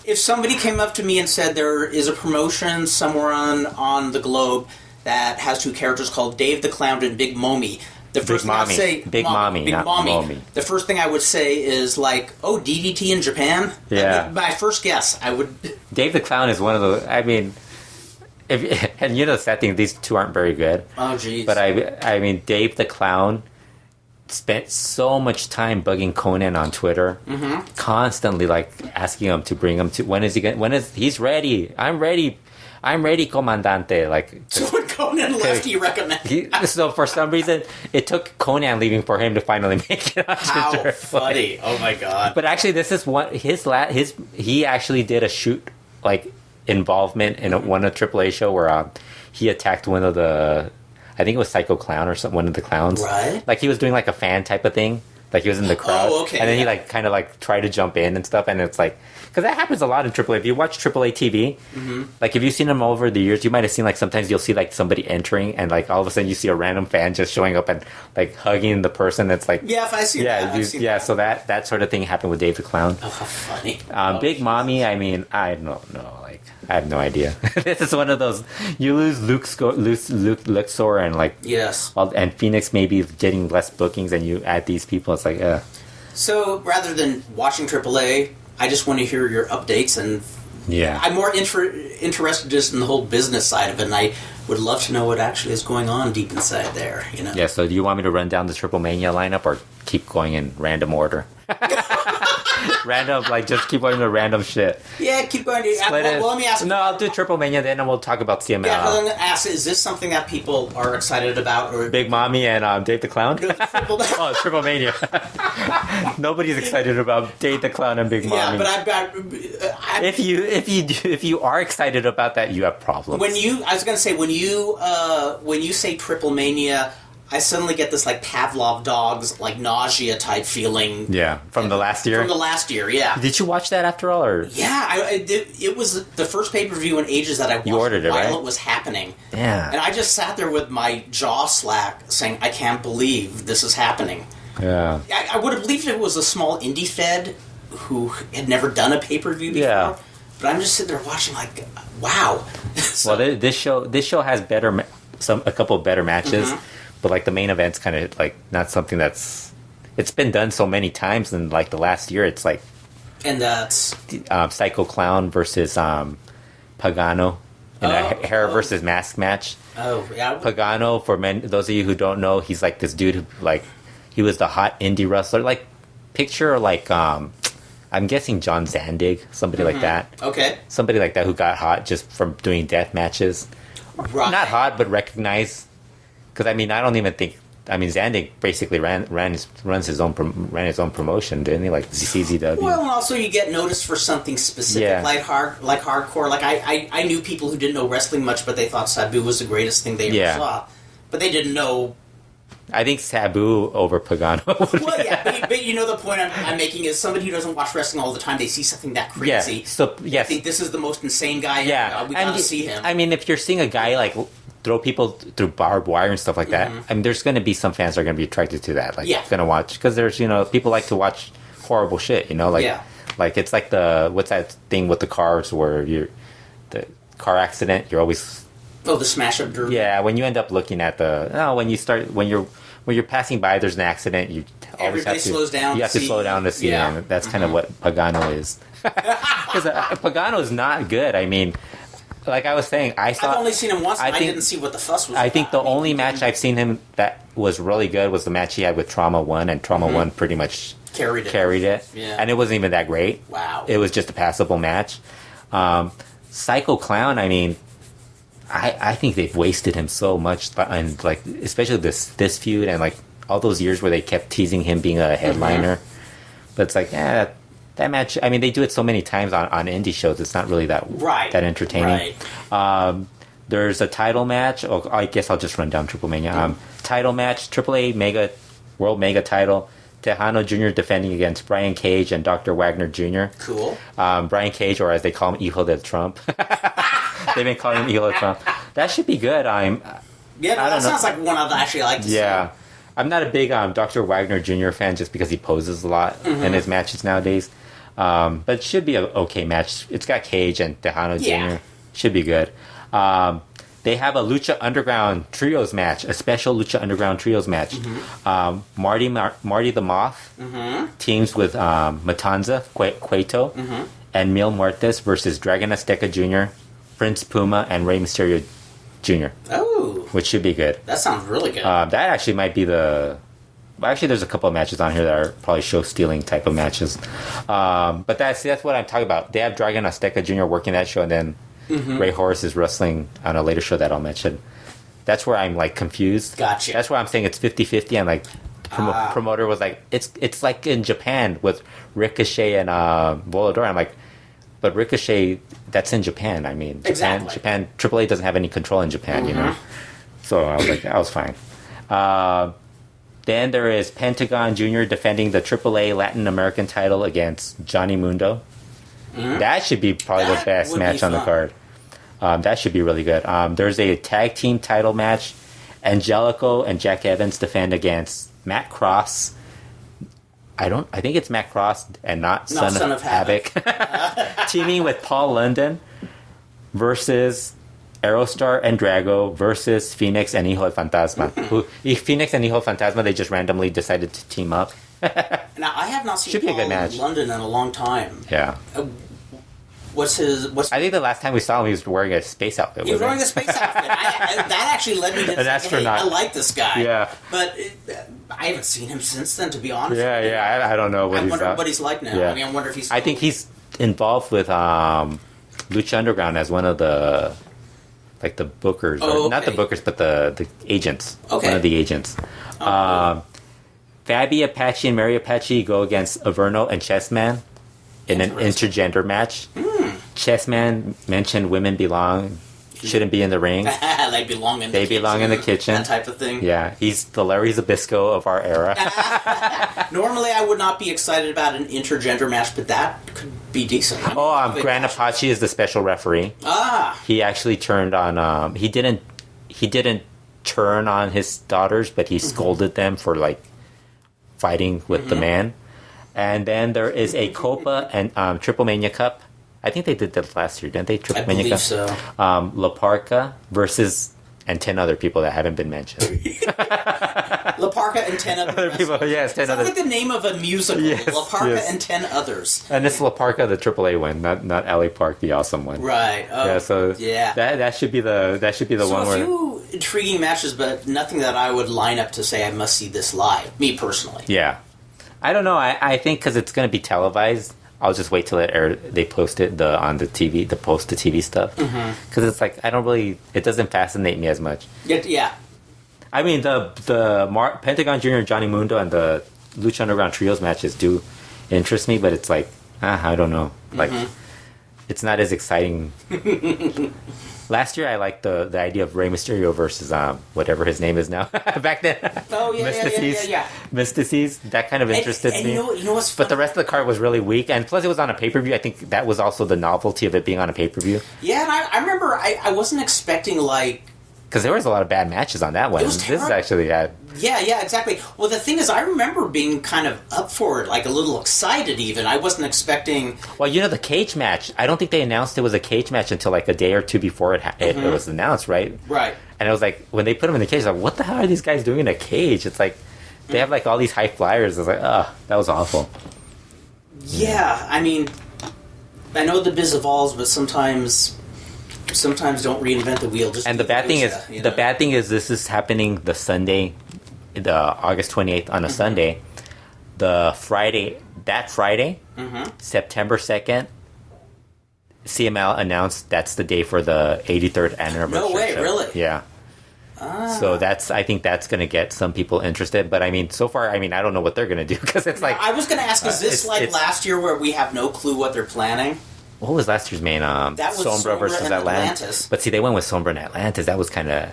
if somebody came up to me and said there is a promotion somewhere on the globe that has two characters called Dave the Clown and Big Mommy, the first thing I'd say... Big Mommy. The first thing I would say is like, oh, DDT in Japan? Yeah. My first guess, I would... Dave the Clown is one of the... I mean... and you know the sad thing, these two aren't very good. Oh, jeez. But I mean, Dave the Clown spent so much time bugging Conan on Twitter, constantly like asking him to bring him to... He's ready. I'm ready, Comandante. Like... So when Conan left, he recommended... So for some reason, it took Conan leaving for him to finally make it on Twitter. How funny. Oh, my God. But actually, this is one... He actually did a shoot, like... involvement in one of AAA show where he attacked one of the, I think it was Psycho Clown or one of the clowns. Right. Like he was doing like a fan type of thing. Like he was in the crowd. Oh, okay. And then he like kind of like tried to jump in and stuff. And it's like, because that happens a lot in AAA. If you watch AAA TV, like if you've seen them over the years, you might have seen like sometimes you'll see like somebody entering and like all of a sudden you see a random fan just showing up and like hugging the person that's like... Yeah, if I see that. So that sort of thing happened with Dave the Clown. Oh, how funny. Big Mommy, I mean, I don't know. Like, I have no idea. This is one of those, you lose Luxor and like... Yes. And Phoenix maybe getting less bookings and you add these people, it's like, So, rather than watching AAA, I just want to hear your updates, and I'm more interested just in the whole business side of it, and I would love to know what actually is going on deep inside there, you know? Yeah, so do you want me to run down the Triplemania lineup or keep going in random order? Random, like just keep going to random shit. Yeah, keep going. Well, let me ask. No, I'll do Triplemania, then we'll talk about CMLL. Yeah, I'm going to ask, is this something that people are excited about? Or Big Mommy and Dave the Clown? Oh, Triplemania. Nobody's excited about Dave the Clown and Big Mommy. Yeah, but I've got... If you are excited about that, you have problems. I was going to say, when you say Triplemania... I suddenly get this, like, Pavlov dogs, like, nausea type feeling. Yeah, from the last year? From the last year, yeah. Did you watch that after all, or? Yeah, it was the first pay-per-view in ages that I watched while it was happening. Yeah. And I just sat there with my jaw slack, saying, I can't believe this is happening. Yeah. I would have believed it was a small indie fed who had never done a pay-per-view before. Yeah. But I'm just sitting there watching, like, wow. So, well, this show has a couple of better matches. But, like, the main event's kind of, like, not something that's... It's been done so many times in, like, the last year. It's, like... And that's... Psycho Clown versus Pagano in a hair versus mask match. Oh, yeah. Pagano, for those of you who don't know, he's, like, this dude who, like... He was the hot indie wrestler. Like, picture, like, I'm guessing John Zandig, somebody like that. Okay. Somebody like that who got hot just from doing death matches. Right. Not hot, but recognized... Because I mean, I don't even think. I mean, Zandig basically ran his own promotion, didn't he? Like CZW. Well, and also you get noticed for something specific, like hardcore. Like I knew people who didn't know wrestling much, but they thought Sabu was the greatest thing they ever saw. But they didn't know. I think Sabu over Pagano. Well, yeah, but you know the point I'm making is somebody who doesn't watch wrestling all the time, they see something that crazy. Yeah. So yes, I think this is the most insane guy. Yeah, we gotta see him. I mean, if you're seeing a guy like throw people through barbed wire and stuff like that, I mean, there's going to be some fans that are going to be attracted to that. Like, going to watch because there's people like to watch horrible shit. Like it's like what's that thing with the cars where the car accident, you're always the smash up derby. Yeah, when you end up looking at when you're passing by, there's an accident. You always Everybody slows down. You have to slow down to see him. And that's kind of what Pagano is. Because Pagano is not good. I mean. Like I was saying, I've only seen him once. I didn't see what the fuss was. I think the only match I've seen him that was really good was the match he had with Trauma 1, and Trauma 1 pretty much carried it. Yeah. And it wasn't even that great. Wow. It was just a passable match. Psycho Clown, I mean, I think they've wasted him so much, and like especially this feud and like all those years where they kept teasing him being a headliner. But it's like, that match, I mean, they do it so many times on indie shows. It's not really that entertaining. Right. There's a title match. I guess I'll just run down Triplemania. Title match, AAA World Mega title. Tejano Jr. defending against Brian Cage and Dr. Wagner Jr. Cool. Brian Cage, or as they call him, Hijo del Trump. They've been calling him Hijo del Trump. That should be good. That sounds like one I'd actually like to see. Yeah. I'm not a big Dr. Wagner Jr. fan just because he poses a lot in his matches nowadays. But it should be an okay match. It's got Cage and Tejano Jr. Should be good. They have a Lucha Underground Trios match, a special Lucha Underground Trios match. Marty the Moth teams with Matanza, Cueto, and Mil Muertes versus Dragon Azteca Jr., Prince Puma, and Rey Mysterio Jr. Oh. Which should be good. That sounds really good. That actually might be the... Actually, there's a couple of matches on here that are probably show-stealing type of matches. But that's what I'm talking about. They have Dragon Azteca Jr. working that show, and then Ray Horace is wrestling on a later show that I'll mention. That's where I'm, like, confused. Gotcha. That's where I'm saying it's 50-50, and, like, promoter was like, it's like in Japan with Ricochet and Volador. I'm like, but Ricochet, that's in Japan. I mean, Japan, AAA doesn't have any control in Japan, you know? So I was like, that was fine. Then there is Pentagon Jr. defending the AAA Latin American title against Johnny Mundo. That should be probably the best match on the card. That should be really good. There's a tag team title match. Angelico and Jack Evans defend against Matt Cross. I think it's Matt Cross and not Son of Havoc. Teaming with Paul London versus Aerostar and Drago versus Phoenix and Hijo del Fantasma. Phoenix and Hijo del Fantasma, they just randomly decided to team up. Now, I have not seen Paul London in a long time. Yeah. I think the last time we saw him, he was wearing a space outfit. He was wearing a space outfit. That actually led me to say, hey, I like this guy. Yeah. But I haven't seen him since then, to be honest. Yeah. I don't know I wonder what he's like now. Yeah. I mean, I wonder if he's... I think he's involved with Lucha Underground as one of the... like the bookers. Oh, okay. Not the bookers, but the agents. Okay. One of the agents. Fabi Apache and Mary Apache go against Averno and Chessman in an intergender match. Chessman mentioned women shouldn't be in the ring. They belong in the kitchen. That type of thing. Yeah, he's the Larry Zbyszko of our era. Normally, I would not be excited about an intergender match, but that could be decent. Gran Apache is the special referee. He actually turned on. He didn't turn on his daughters, but he scolded them for like fighting with the man. And then there is a Copa and Triplemania Cup. I think they did that last year, didn't they? I believe so. La Parca versus and 10 other people that haven't been mentioned. La Parca and 10 other people. Yes, 10 others. Sounds like the name of a musical. Yes, La Parca and 10 others. And it's La Parca, the AAA one, not LA Park, the awesome one. Right. That should be the one where. A few intriguing matches, but nothing that I would line up to say I must see this live. Me personally. Yeah, I don't know. I think because it's going to be televised. I'll just wait till they post it on the TV, the post to TV stuff. Because it's like it doesn't fascinate me as much. Yeah. I mean, the Pentagon Jr., Johnny Mundo, and the Lucha Underground Trios matches do interest me, but it's like, I don't know. Like, it's not as exciting. Last year, I liked the idea of Rey Mysterio versus whatever his name is now. Back then. Oh, yeah. Mystices. That kind of interested me. You know what's funny? But the rest of the card was really weak. And plus, it was on a pay-per-view. I think that was also the novelty of it being on a pay-per-view. Yeah, and I remember I wasn't expecting, like... Because there was a lot of bad matches on that one. This is actually... Yeah, exactly. Well, the thing is, I remember being kind of up for it, like a little excited even. I wasn't expecting... Well, the cage match, I don't think they announced it was a cage match until like a day or two before it was announced, right? Right. And it was like, when they put them in the cage, I was like, what the hell are these guys doing in a cage? It's like, they have like all these high flyers. I was like, that was awful. Yeah, I mean, I know the biz evolves, but sometimes don't reinvent the wheel. And the bad thing is this is happening the Sunday, the August 28th on a Sunday. That Friday, September 2nd, CML announced that's the day for the 83rd anniversary. No way, show. really? Yeah. So I think that's going to get some people interested. But I mean, so far, I don't know what they're going to do because it's like... I was going to ask, is this like last year where we have no clue what they're planning? What was last year's main? That was Sombra versus Atlantis. But see, they went with Sombra and Atlantis. That was good.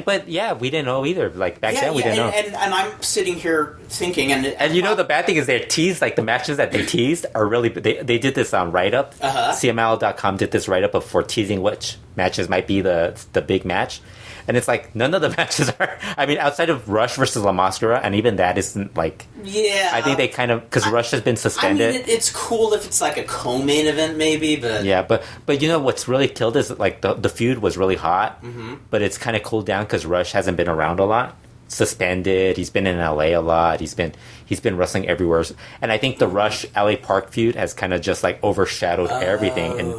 But yeah, we didn't know either. Like back then, we didn't know. And I'm sitting here thinking, and the bad thing is they teased, like the matches that they teased are really. They did this write up. CML.com did this write up for teasing which matches might be the big match, And it's like, none of the matches are... I mean, outside of Rush versus La Mascara, and even that isn't like... Yeah. I think they kind of... Because Rush has been suspended. I mean, it's cool if it's like a co-main event, maybe, but... Yeah, but you know what's really killed is, like, the feud was really hot, but it's kind of cooled down because Rush hasn't been around a lot. Suspended. He's been in LA a lot. He's been wrestling everywhere. And I think the Rush LA Park feud has kind of just, like, overshadowed everything. And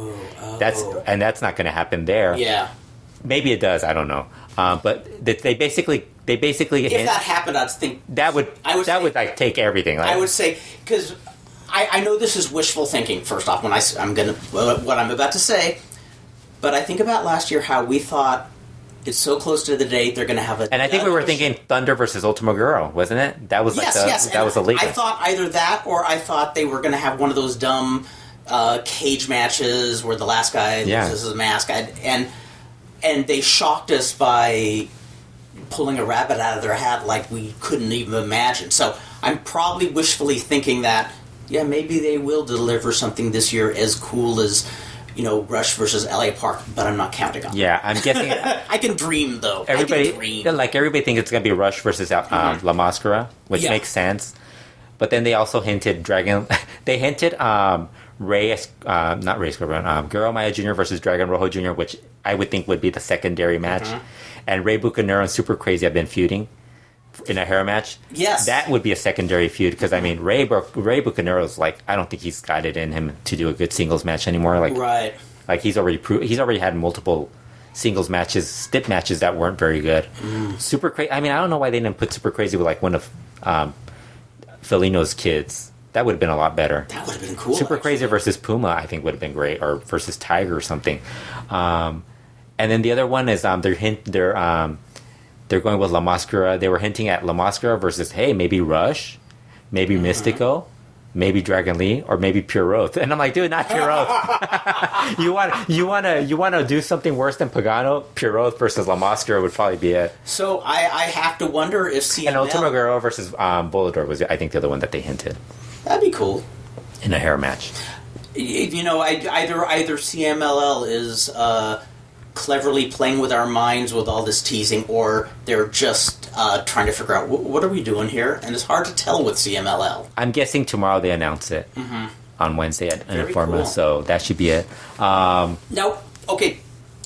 that's not going to happen there. Yeah. Maybe it does. I don't know. But they basically if that happened, I'd think that would like take everything. Like, I would say because I know this is wishful thinking. First off, when what I'm about to say, but I think about last year how we thought it's so close to the date they're going to have a. And I think we were thinking Thunder versus Ultima Guerrero, wasn't it? That was that was the latest. I thought either that or I thought they were going to have one of those dumb cage matches where the last guy loses his mask, and they shocked us by pulling a rabbit out of their hat like we couldn't even imagine. So I'm probably wishfully thinking that, yeah, maybe they will deliver something this year as cool as, Rush versus LA Park, but I'm not counting on it. Yeah, I'm guessing... I can dream, though. Everybody thinks it's going to be Rush versus La Mascara, which makes sense. But then they also hinted Guerrero Maya Jr. versus Dragon Rojo Jr., which I would think would be the secondary match. And Rey Bucanero and Super Crazy have been feuding in a hair match. Yes. That would be a secondary feud, because, I mean, Rey Bucanero's, like, I don't think he's got it in him to do a good singles match anymore. Like, right. Like, he's already had multiple singles matches, stip matches that weren't very good. Super Crazy, I mean, I don't know why they didn't put Super Crazy with, like, one of Felino's kids. That would have been a lot better. That would have been cool. Super Crazy versus Puma, I think, would have been great, or versus Tiger or something. And then the other one is they're going with La Mascara. They were hinting at La Mascara versus, hey, maybe Rush, maybe Mystico, maybe Dragon Lee, or maybe Pure Oath. And I'm like, dude, not Pure Oath. you want to do something worse than Pagano? Pure Oath versus La Mascara would probably be it. So I have to wonder if CMLL... And Ultima Guerrero versus Volador was, I think, the other one that they hinted. That'd be cool. In a hair match. Either CMLL is cleverly playing with our minds with all this teasing, or they're just trying to figure out what are we doing here, and it's hard to tell with CMLL. I'm guessing tomorrow they announce it on Wednesday at Informa, cool. So that should be it. Now, okay,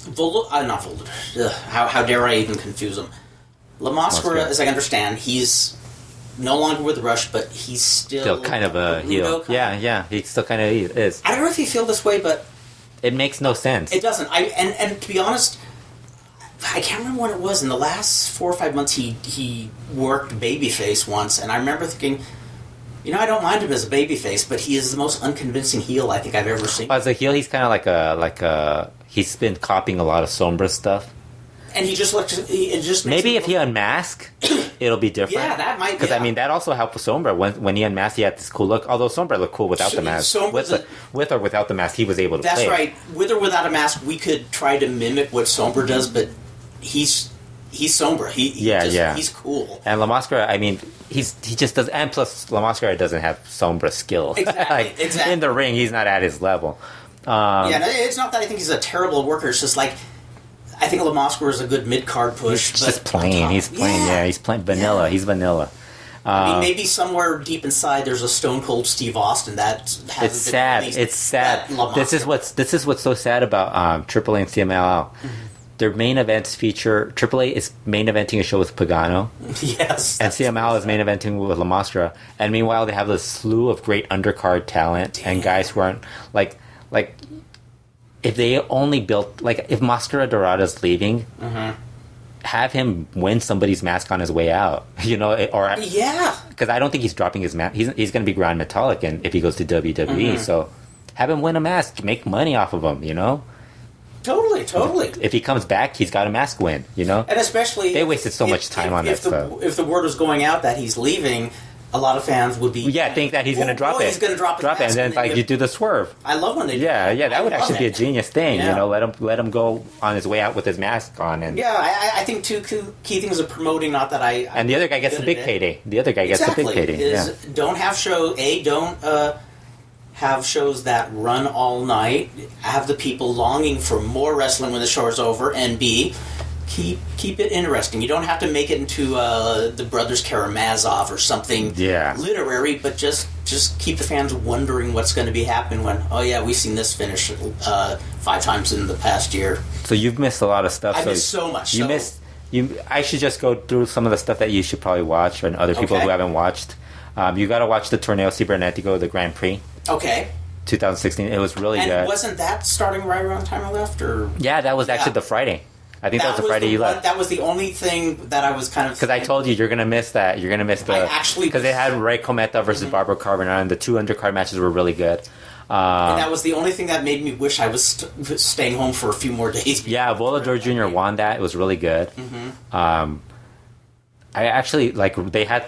not Volador. How dare I even confuse them? La Mascara, as I understand, he's no longer with Rush, but he's still kind of a heel. Yeah, he still kind of is. I don't know if you feel this way, but it makes no sense. It doesn't. And to be honest, I can't remember when it was. In the last 4 or 5 months, he worked babyface once, and I remember thinking, I don't mind him as a babyface, but he is the most unconvincing heel I think I've ever seen. As a heel, he's kind of like a he's been copying a lot of Sombra stuff. And he just looks. Maybe if he unmask, it'll be different. Yeah, that might. Because I mean, that also helped with Sombra. When he unmasked, he had this cool look. Although Sombra looked cool without the mask. With or without the mask, he was able to. That's play. Right. With or without a mask, we could try to mimic what Sombra does, but he's Sombra. He's cool. And La Mascara, I mean, he just does. And plus, La Mascara doesn't have Sombra skill. Exactly. Exactly. In the ring, he's not at his level. It's not that I think he's a terrible worker. It's just like, I think La Mascara is a good mid-card push. He's just playing. He's playing. Yeah, he's playing vanilla. Yeah. He's vanilla. I mean, maybe somewhere deep inside there's a Stone Cold Steve Austin that has. It's sad. It's sad. This is what's so sad about AAA and CMLL. Their main events feature AAA is main eventing a show with Pagano. Yes. And CMLL is main eventing with La Mascara. And meanwhile, they have a slew of great undercard talent and guys who aren't like. If they only built, like, if Mascara Dorada's leaving, have him win somebody's mask on his way out, or because I don't think he's dropping his mask. He's going to be Grand Metallic, and if he goes to WWE, so have him win a mask, make money off of him, Totally. If he comes back, he's got a mask win, And especially they wasted so much time on that stuff. If the word was going out that he's leaving, a lot of fans would be think that he's going to drop it. He's going to drop it, and then you do the swerve. I love when they do that. That would actually be a genius thing. Let him go on his way out with his mask on. And I think two key things of promoting. Not that I. And the other guy gets the big payday. Don't have don't have shows that run all night. Have the people longing for more wrestling when the show is over, and B, keep it interesting. You don't have to make it into the Brothers Karamazov or something literary, but just keep the fans wondering what's going to be happening when, oh yeah, we've seen this finish 5 times in the past year. So you've missed a lot of stuff. I missed so much. I should just go through some of the stuff that you should probably watch, and other people who haven't watched. You got to watch the Torneo Cibernetico, the Grand Prix. Okay. 2016. It was really good. And wasn't that starting right around the time I left? Or yeah, that was actually the Friday. I think that was the Friday you left. That was the only thing that I was kind of... Because I told you, you're going to miss that. You're going to miss the... Because they had Ray Cometa versus Barbara Carbonara, and the 2 undercard matches were really good. And that was the only thing that made me wish I was staying home for a few more days. Yeah, Volador Jr. won that. It was really good. I actually they had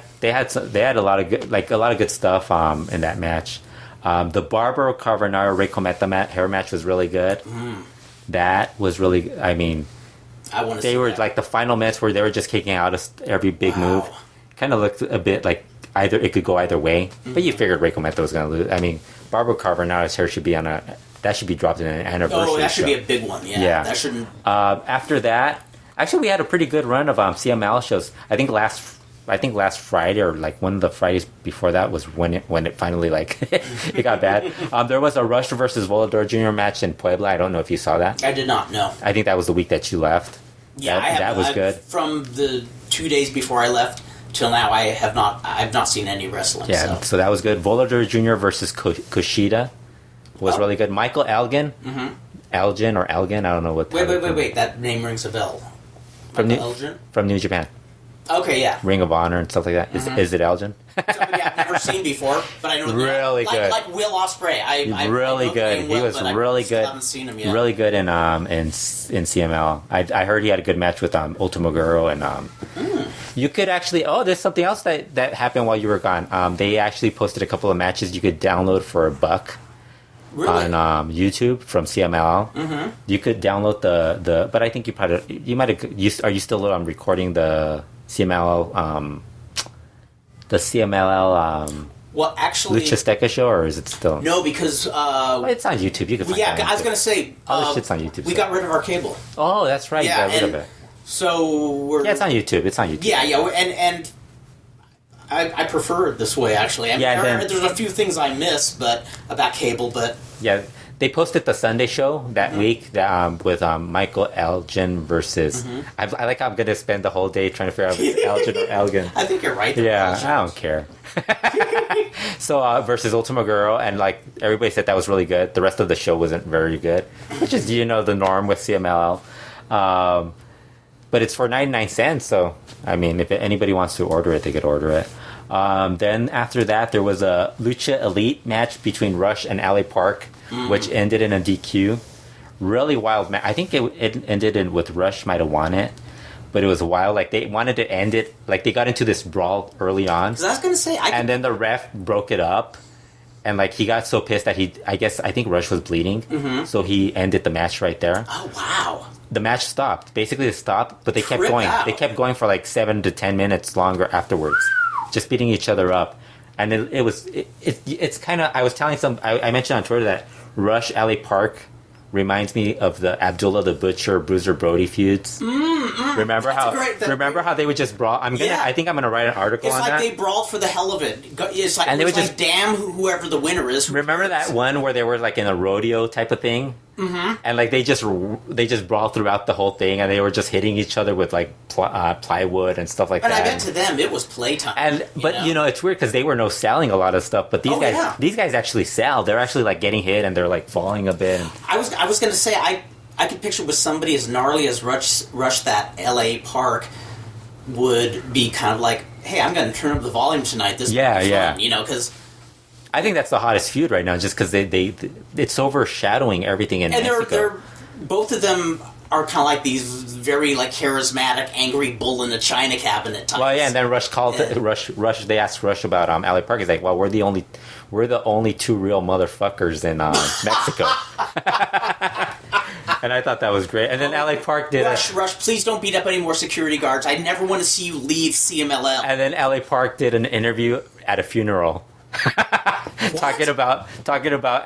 a lot of good stuff in that match. The Barbara Carbonara Ray Cometa hair match was really good. That was really. I mean, they were like the final minutes where they were just kicking out every big move. Kind of looked a bit like it could go either way, but you figured Ray Cometa was going to lose. I mean, Barbara Carbonara's hair should be that should be dropped in an anniversary. Oh, that should be a big one. Yeah. That shouldn't. After that, actually, we had a pretty good run of CML shows. I think last Friday or like one of the Fridays before that was when it finally it got bad. There was a Rush versus Volador Jr. match in Puebla. I don't know if you saw that. I did not know. I think that was the week that you left. Yeah, that was good. From the 2 days before I left till now, I've not seen any wrestling. Yeah, so that was good. Volador Jr. versus Kushida was really good. Michael Elgin, Elgin or Elgin, I don't know what. Wait! That name rings a bell. From New Japan. Okay, yeah. Ring of Honor and stuff like that. Is it Elgin? Somebody I've never seen before, but I know really good. Like Will Ospreay. Really good. He was really good. I haven't seen him yet. Really good in CML. I heard he had a good match with Ultima Girl and you could actually. Oh, there's something else that happened while you were gone. They actually posted a couple of matches you could download for $1. Really? On YouTube from CMLL. You could download the but I think you might have. Are you still recording the CMLL well, actually, Lucha Steca show, or is it still? No, because it's on YouTube. You can find it. I was gonna say all this shit's on YouTube. We got rid of our cable. Oh, that's right. Yeah, you got rid of it. So it's on YouTube. It's on YouTube. Yeah, and I prefer it this way. Actually, I mean, there's a few things I miss, about cable, but yeah. They posted the Sunday show that week with Michael Elgin versus... I like how I'm going to spend the whole day trying to figure out if it's Elgin or Elgin. I think you're right. Yeah, I don't care. So, versus Ultima Girl, and everybody said that was really good. The rest of the show wasn't very good, which is, the norm with CMLL. But it's for 99 cents, so, I mean, if anybody wants to order it, they could order it. Then after that, there was a Lucha Elite match between Rush and Ali Park, which ended in a DQ. Really wild match. I think it ended with Rush might have won it, but it was wild. They wanted to end it. They got into this brawl early on. 'Cause I was gonna say, then the ref broke it up, and he got so pissed that I think Rush was bleeding, so he ended the match right there. Oh wow! The match stopped. Basically, it stopped, but they kept going. Out. They kept going for 7 to 10 minutes longer afterwards, just beating each other up. And it's kind of. I was telling I mentioned on Twitter that Rush Ali Park reminds me of the Abdullah the Butcher Bruiser Brody feuds. Remember how they would just brawl? I think I'm gonna write an article on that. It's they brawled for the hell of it. It's and they would just damn whoever the winner is. Remember that one where they were in a rodeo type of thing? And they just brawled throughout the whole thing, and they were just hitting each other with plywood and stuff like that. And I bet to them it was playtime. But it's weird because they were selling a lot of stuff, but these guys actually sell. They're actually getting hit and they're falling a bit. I was gonna say I could picture with somebody as gnarly as Rush that LA Park would be kind of hey, I'm gonna turn up the volume tonight. This is fun, because. I think that's the hottest feud right now, just because it's overshadowing everything in Mexico. They're both of them are kind of like these very charismatic, angry bull in a china cabinet types. Well, yeah, and then Rush called Rush. They asked Rush about Ali Park. He's like, "Well, we're the only two real motherfuckers in Mexico." And I thought that was great. And then Ali Park did Rush, please don't beat up any more security guards. I never want to see you leave CMLL. And then Ali Park did an interview at a funeral. talking about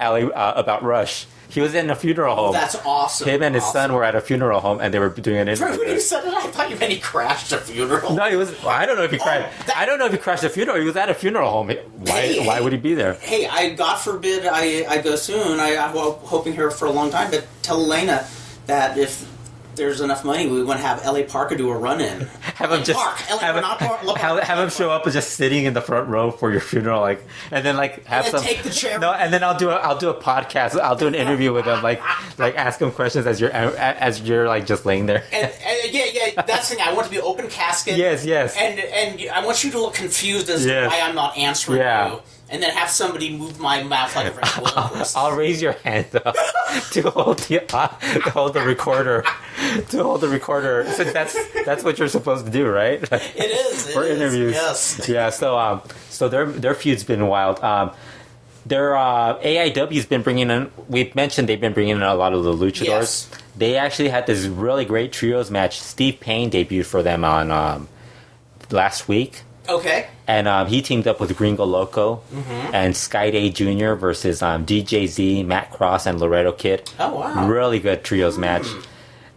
Ali about Rush. He was in a funeral home. That's awesome. Him and his son were at a funeral home, and they were doing an interview. When you said it, I thought you meant he crashed a funeral. No, he was. Well, I don't know if he crashed. I don't know if he crashed a funeral. He was at a funeral home. Why would he be there? Hey, God forbid I go soon. I'm hoping here for a long time, but tell Elena that if there's enough money, we want to have L.A. Parker do a run-in. Have him just have him show up just sitting in the front row for your funeral, and then have some take the chair. No, and then I'll do a podcast. I'll do an interview with him, like ask him questions as you're like just laying there. And yeah, that's the thing. I want to be open casket. Yes. And I want you to look confused as to why I'm not answering you. And then have somebody move my mouth like a ventriloquist. I'll raise your hand up to hold the recorder. To hold the recorder. So that's what you're supposed to do, right? It is. For interviews. Yes. Yeah. So their feud's been wild. Their AIW's been bringing in. We've mentioned they've been bringing in a lot of the luchadors. Yes. They actually had this really great trios match. Steve Payne debuted for them on last week. Okay. And he teamed up with Gringo Loco and Skyday Jr. versus DJZ, Matt Cross, and Laredo Kid. Oh, wow. Really good trios match.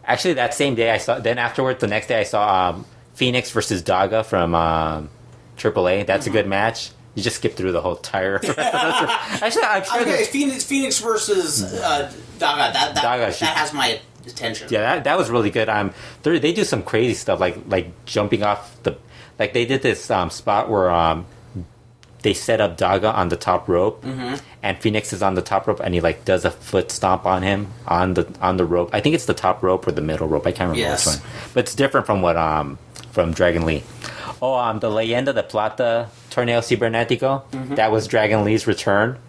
Actually, that same day the next day I saw Phoenix versus Daga from AAA. That's a good match. You just skip through the whole entire Actually, I'm sure. Okay, Phoenix versus Daga. That has my attention. Yeah, that was really good. They do some crazy stuff like jumping off the. Like, they did this spot where they set up Daga on the top rope, and Phoenix is on the top rope, and he, does a foot stomp on him on the rope. I think it's the top rope or the middle rope. I can't remember which one. But it's different from what from Dragon Lee. Oh, the Leyenda de Plata Torneo Cibernético. That was Dragon Lee's return.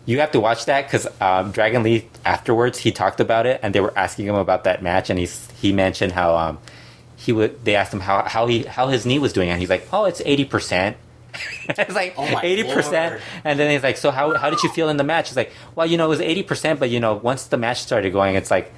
You have to watch that because Dragon Lee, afterwards, he talked about it, and they were asking him about that match, and he mentioned how... They asked him how his knee was doing, and he's like, "Oh, it's 80%." It's like 80%, and then he's like, "So how did you feel in the match?" He's like, "Well, it was 80%, but once the match started going, it's like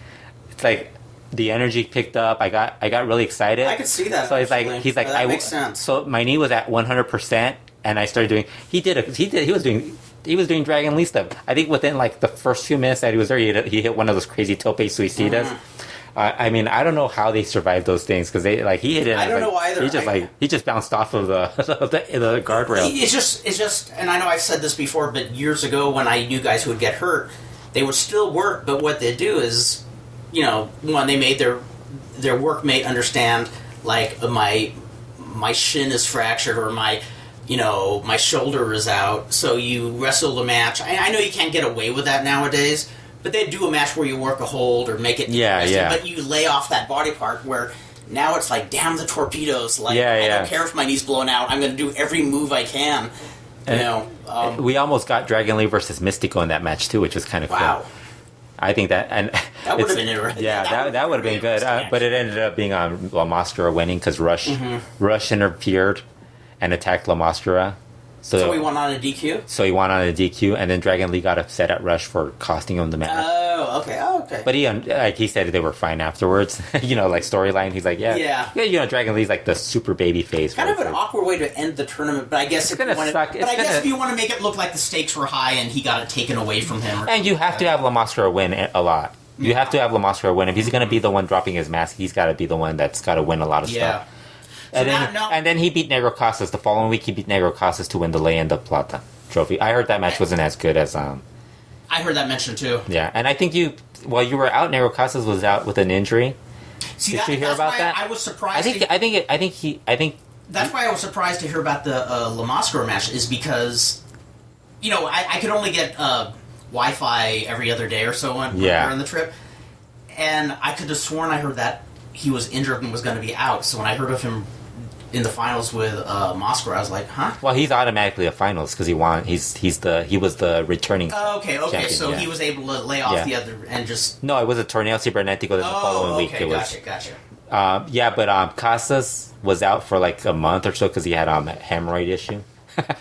the energy picked up. I got really excited. I could see that. So he's like, that makes sense. So my knee was at 100%, and I started doing. He was doing Dragon Lee stuff. I think within the first few minutes that he was there, he hit one of those crazy tope suicidas. I mean, I don't know how they survived those things because he hit it. I don't know either. He just bounced off of the guardrail. It's just, and I know I've said this before, but years ago when I knew guys who would get hurt, they would still work. But what they do is, one, they made their workmate understand my shin is fractured or my shoulder is out. So you wrestle the match. I know you can't get away with that nowadays. But they do a match where you work a hold or make it interesting, but you lay off that body part where now it's damn the torpedoes. I don't care if my knee's blown out. I'm going to do every move I can. We almost got Dragon Lee versus Mystico in that match, too, which was kind of cool. Wow. I think that would have been interesting. Yeah, that would have been good. But it ended up being La Máscara winning because Rush interfered and attacked La Máscara. So he won on a DQ? So he won on a DQ, and then Dragon Lee got upset at Rush for costing him the match. Oh, okay. But he said they were fine afterwards. Storyline. He's like, yeah. Dragon Lee's the super baby face. Kind of an awkward way to end the tournament, but I guess if you want to make it look like the stakes were high and he got it taken away from him. And you have to have La Máscara win a lot. You have to have La Máscara win. If he's going to be the one dropping his mask, he's got to be the one that's got to win a lot of stuff. And then he beat Negro Casas. The following week, he beat Negro Casas to win the Leyenda Plata trophy. I heard that match wasn't as good as... I heard that mentioned, too. Yeah, and I think while you were out, Negro Casas was out with an injury. Did you hear about that? I was surprised. I think that's why I was surprised to hear about the La Máscara match, is because, I could only get Wi-Fi every other day or so on during the trip, and I could have sworn I heard that he was injured and was going to be out. So when I heard of him in the finals with Máscara, I was like, huh? Well, he's automatically a finalist because he won. He was the returning. Okay. Champion, so he was able to lay off the other and just. No, it was a Torneo Cibernético the following week. Gotcha. But Casas was out for a month or so because he had a hemorrhoid issue.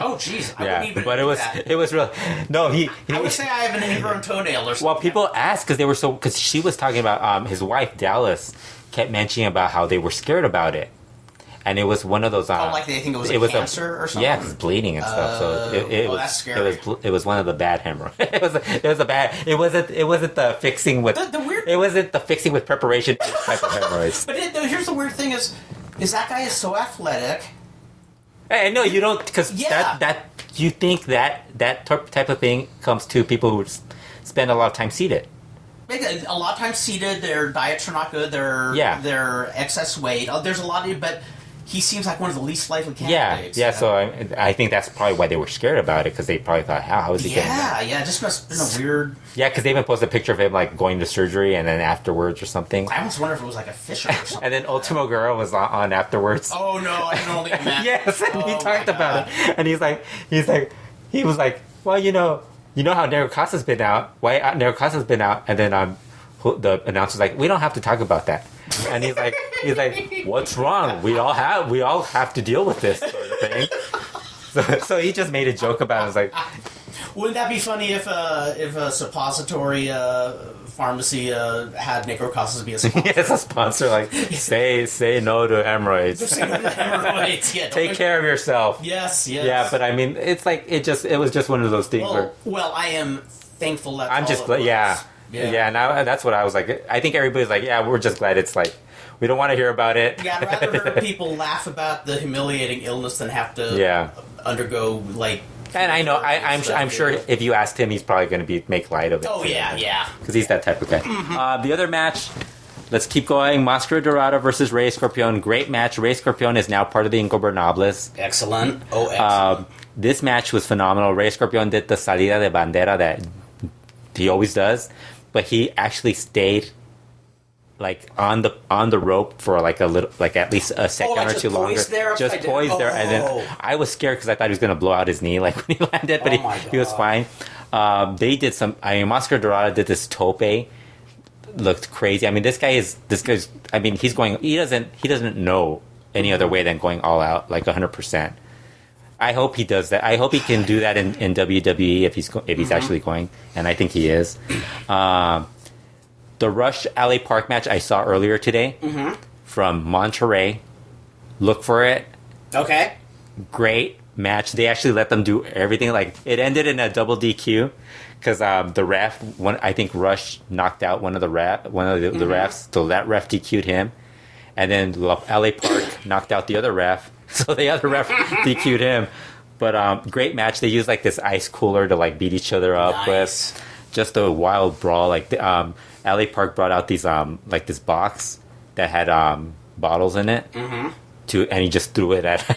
Oh, jeez. I wouldn't even but it was real. No, I would say I have an ingrown toenail or something. Well, people asked because she was talking about his wife Dallas kept mentioning about how they were scared about it. And it was one of those. like they think it was cancer or something. Yeah, it was bleeding and stuff. So it was. That's scary. It was one of the bad hemorrhoids. it was a bad. It wasn't the fixing with. The weird. It wasn't the fixing with preparation type of hemorrhoids. But here's the weird thing: is that guy is so athletic. Hey, no, you don't, because that you think that type of thing comes to people who spend a lot of time seated. A lot of times seated, their diets are not good. Their excess weight. There's a lot of, but he seems like one of the least likely candidates. Yeah. So I think that's probably why they were scared about it, because they probably thought, how is he getting that? Yeah. It just must have been a weird. Yeah, because they even posted a picture of him like going to surgery and then afterwards or something. I almost wonder if it was like a Fisher or something. And then Ultimo Guerrero was on afterwards. Oh no, I can only imagine. Yes, and he talked about it, and he was like, well, you know how Negro Costa's been out. Why Negro Costa's been out? And then the announcer's like, we don't have to talk about that. And he's like, what's wrong? We all have to deal with this sort of thing. So he just made a joke about it. It's like, wouldn't that be funny if a suppository pharmacy had Negro Casas be a sponsor? Yes, a sponsor. Like, say no to hemorrhoids. Say no to hemorrhoids. Yeah, take care of yourself. Yes. Yeah, but I mean, it's like it was just one of those things. Well, I am thankful that I'm just glad. Yeah. Now that's what I was like. I think everybody's like, yeah, we're just glad it's like we don't want to hear about it. Yeah, I'd rather hear people laugh about the humiliating illness than have to undergo like. And I know, I'm sure if you asked him, he's probably going to make light of it. Oh yeah. Because he's that type of guy. Mm-hmm. The other match, let's keep going. Máscara Dorada versus Rey Escorpión. Great match. Rey Escorpión is now part of the Ingobernables. Excellent. Excellent. This match was phenomenal. Rey Escorpión did the salida de bandera that he always does, but he actually stayed like on the rope for like a little, like at least a second or two longer. Just poised there, and then I was scared because I thought he was going to blow out his knee like when he landed, but he was fine. They did some. I mean, Máscara Dorada did this tope. Looked crazy. I mean, this guy's. I mean, he's going. He doesn't know any other way than going all out, like 100%. I hope he does that. I hope he can do that in WWE if he's actually going, and I think he is. The Rush LA Park match I saw earlier today from Monterrey. Look for it. Okay. Great match. They actually let them do everything. Like it ended in a double DQ because the ref, I think Rush knocked out one of the refs, so that ref DQ'd him, and then LA Park knocked out the other ref, so the other ref DQ'd him. But great match. They used like this ice cooler to like beat each other up with. Just a wild brawl. Like LA Park brought out these like this box that had bottles in it, and he just threw it at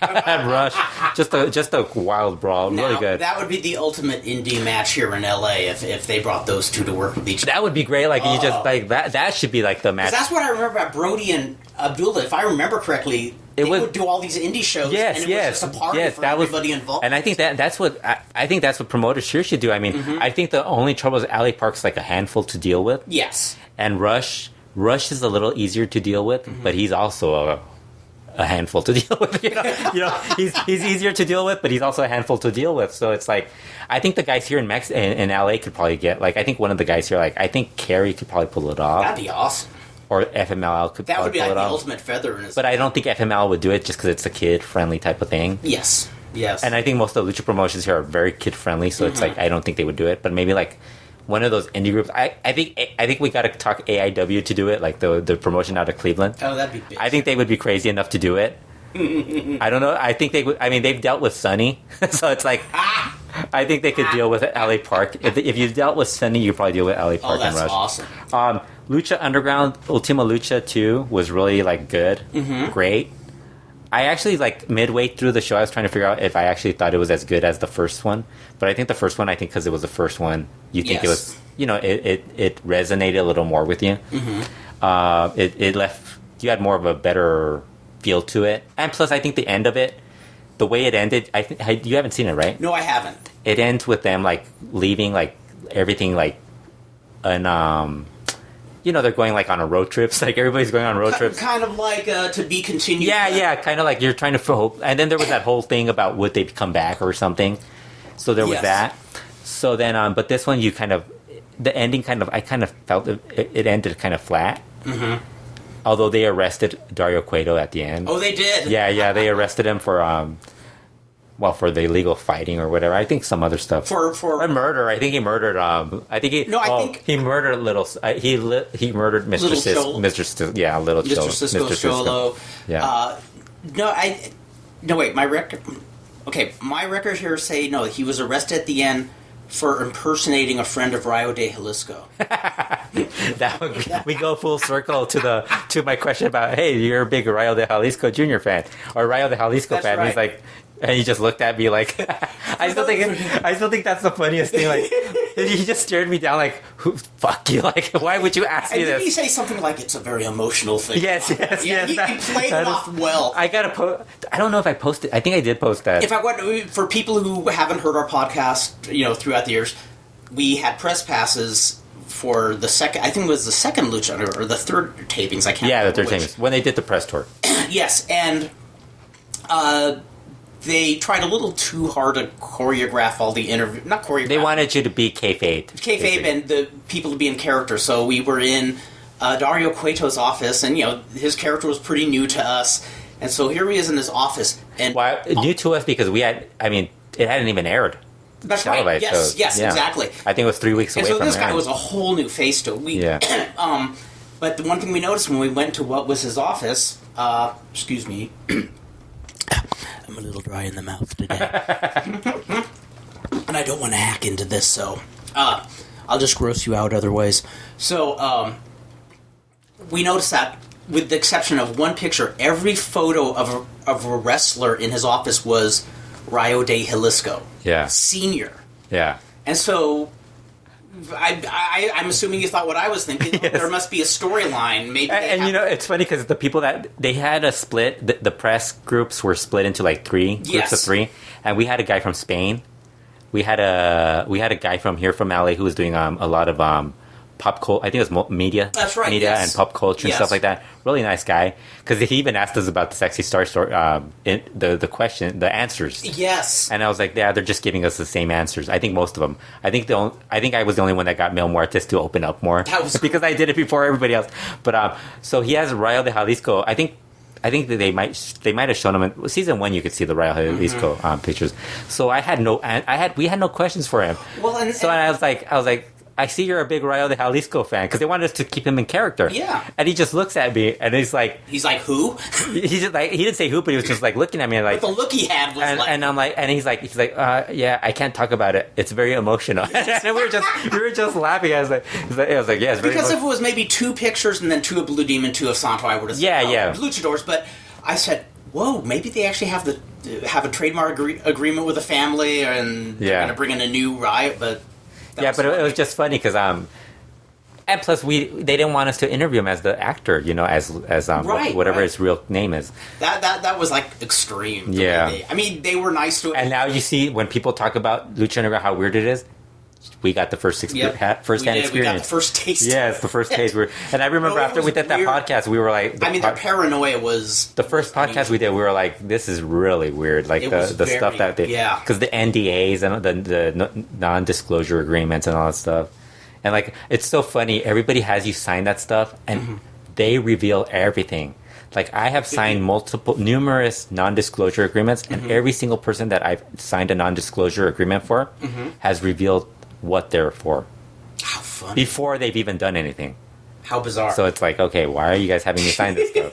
Rush. Just a wild brawl, now, really good. That would be the ultimate indie match here in LA if they brought those two to work with each other. That would be great. Like you just like that should be like the match. That's what I remember about Brody and Abdullah. If I remember correctly, they would do all these indie shows. And it was just a party for everybody involved. And I think that's what I think that's what promoters here should do. I mean, I think the only trouble is LA Park's like a handful to deal with. Yes. And Rush is a little easier to deal with, but he's also a handful to deal with. You know, he's easier to deal with, but he's also a handful to deal with. So it's like, I think the guys here in in LA could probably get, like, I think one of the guys here, like, I think Kerry could probably pull it off. That'd be awesome. Or FMLL could probably pull it off. That would be like the ultimate feather in his. But I don't think FMLL would do it just because it's a kid-friendly type of thing. Yes. And I think most of the Lucha promotions here are very kid-friendly, so it's like, I don't think they would do it. But maybe like one of those indie groups. I think we got to talk AIW to do it, like the promotion out of Cleveland. Oh, that'd be big. I think they would be crazy enough to do it. I don't know. I think they would. I mean, they've dealt with Sunny, so it's like I think they could deal with LA Park. If you dealt with Sunny, you probably deal with LA Park and Rush. Awesome. Lucha Underground Ultima Lucha 2 was really like good, great. I actually like midway through the show, I was trying to figure out if I actually thought it was as good as the first one. But I think the first one, because it was the first one, you think it was, it resonated a little more with you. It left, you had more of a better feel to it. And plus, I think the end of it, the way it ended, you haven't seen it, right? No, I haven't. It ends with them like leaving like everything like an they're going like on a road trips. Like everybody's going on road trips. Kind of like to be continued. Yeah. Kind of like you're trying to hope. And then there was that whole thing about would they come back or something. So there was that. So then, but this one, the ending I kind of felt it ended kind of flat. although they arrested Dario Cueto at the end. Oh, they did? Yeah, they arrested him for for the illegal fighting or whatever. I think some other stuff for a murder. I think he murdered. He murdered he murdered Mr. Cisco Cholo. Yeah. My record. Okay, my records here say no. He was arrested at the end for impersonating a friend of Rayo de Jalisco. We go full circle to my question about, hey, you're a big Rayo de Jalisco Jr. fan or Rayo de Jalisco fan. Right. He's like, and he just looked at me like, I still think that's the funniest thing. Like, he just stared me down like, fuck you. Like, why would you ask me this? Did he say something like it's a very emotional thing? Yes. He played it off well. I don't know if I posted. I think I did post that. For people who haven't heard our podcast, throughout the years, we had press passes for the second. I think it was the second Lucha or the third tapings. I can't. Yeah, the third tapings when they did the press tour. Yes, and they tried a little too hard to choreograph all the interview. Not choreograph. They wanted you to be kayfabe and the people to be in character. So we were in Dario Cueto's office, and his character was pretty new to us. And so here he is in his office, and new to us because it hadn't even aired. That's right. Yes, exactly. I think it was 3 weeks away. So from this guy was a whole new face to it. But the one thing we noticed when we went to what was his office, excuse me, I'm a little dry in the mouth today, and I don't want to hack into this, so I'll just gross you out otherwise. So we noticed that, with the exception of one picture, every photo of a wrestler in his office was Rayo de Jalisco, Senior. Yeah. And so I'm assuming you thought what I was thinking. Yes. There must be a storyline. Maybe. And it's funny because the people that they had a split, the press groups were split into like groups of three, and we had a guy from Spain. We had a guy from LA who was doing a lot of pop culture. I think it was media. That's right. Media and pop culture and stuff like that. Really nice guy, because he even asked us about the Sexy Star story, the answers. Yes. And I was like, yeah, they're just giving us the same answers. I think most of them. I think I was the only one that got Mil Muertes to open up more. That was because I did it before everybody else. But so he has Rayo de Jalisco. I think that they might have shown him in season 1. You could see the Rayo de Jalisco pictures. So we had no questions for him. Well, and I was like, I see you're a big Rayo de Jalisco fan, because they wanted us to keep him in character. Yeah. And he just looks at me and he's like, who? He's just like, he didn't say who, but he was just like looking at me and like, but the look he had was and I'm like, and he's like, yeah, I can't talk about it. It's very emotional. Yes. And we were just laughing. I was like, yeah, it's very because if it was maybe 2 pictures and then 2 of Blue Demon, 2 of Santo, I would have said, Luchadors. But I said, whoa, maybe they actually have a trademark agreement with the family, and they're going to bring in a new Riot, but. But it was just funny because and plus they didn't want us to interview him as the actor, as whatever his real name is. That was like extreme. Yeah, they were nice to it. And now you see when people talk about Lucha Underground, how weird it is. We got the first-hand experience. We got the first taste. Yes, the first taste. And I remember after we did that podcast, we were like... the paranoia was... The first podcast we did, we were like, this is really weird. Like, the stuff that they... Yeah. Because the NDAs and the non-disclosure agreements and all that stuff. And, like, it's so funny. Everybody has you sign that stuff, and they reveal everything. Like, I have signed numerous non-disclosure agreements, and every single person that I've signed a non-disclosure agreement for has revealed what they're for. How funny. Before they've even done anything. How bizarre. So it's like, okay, why are you guys having me sign this stuff?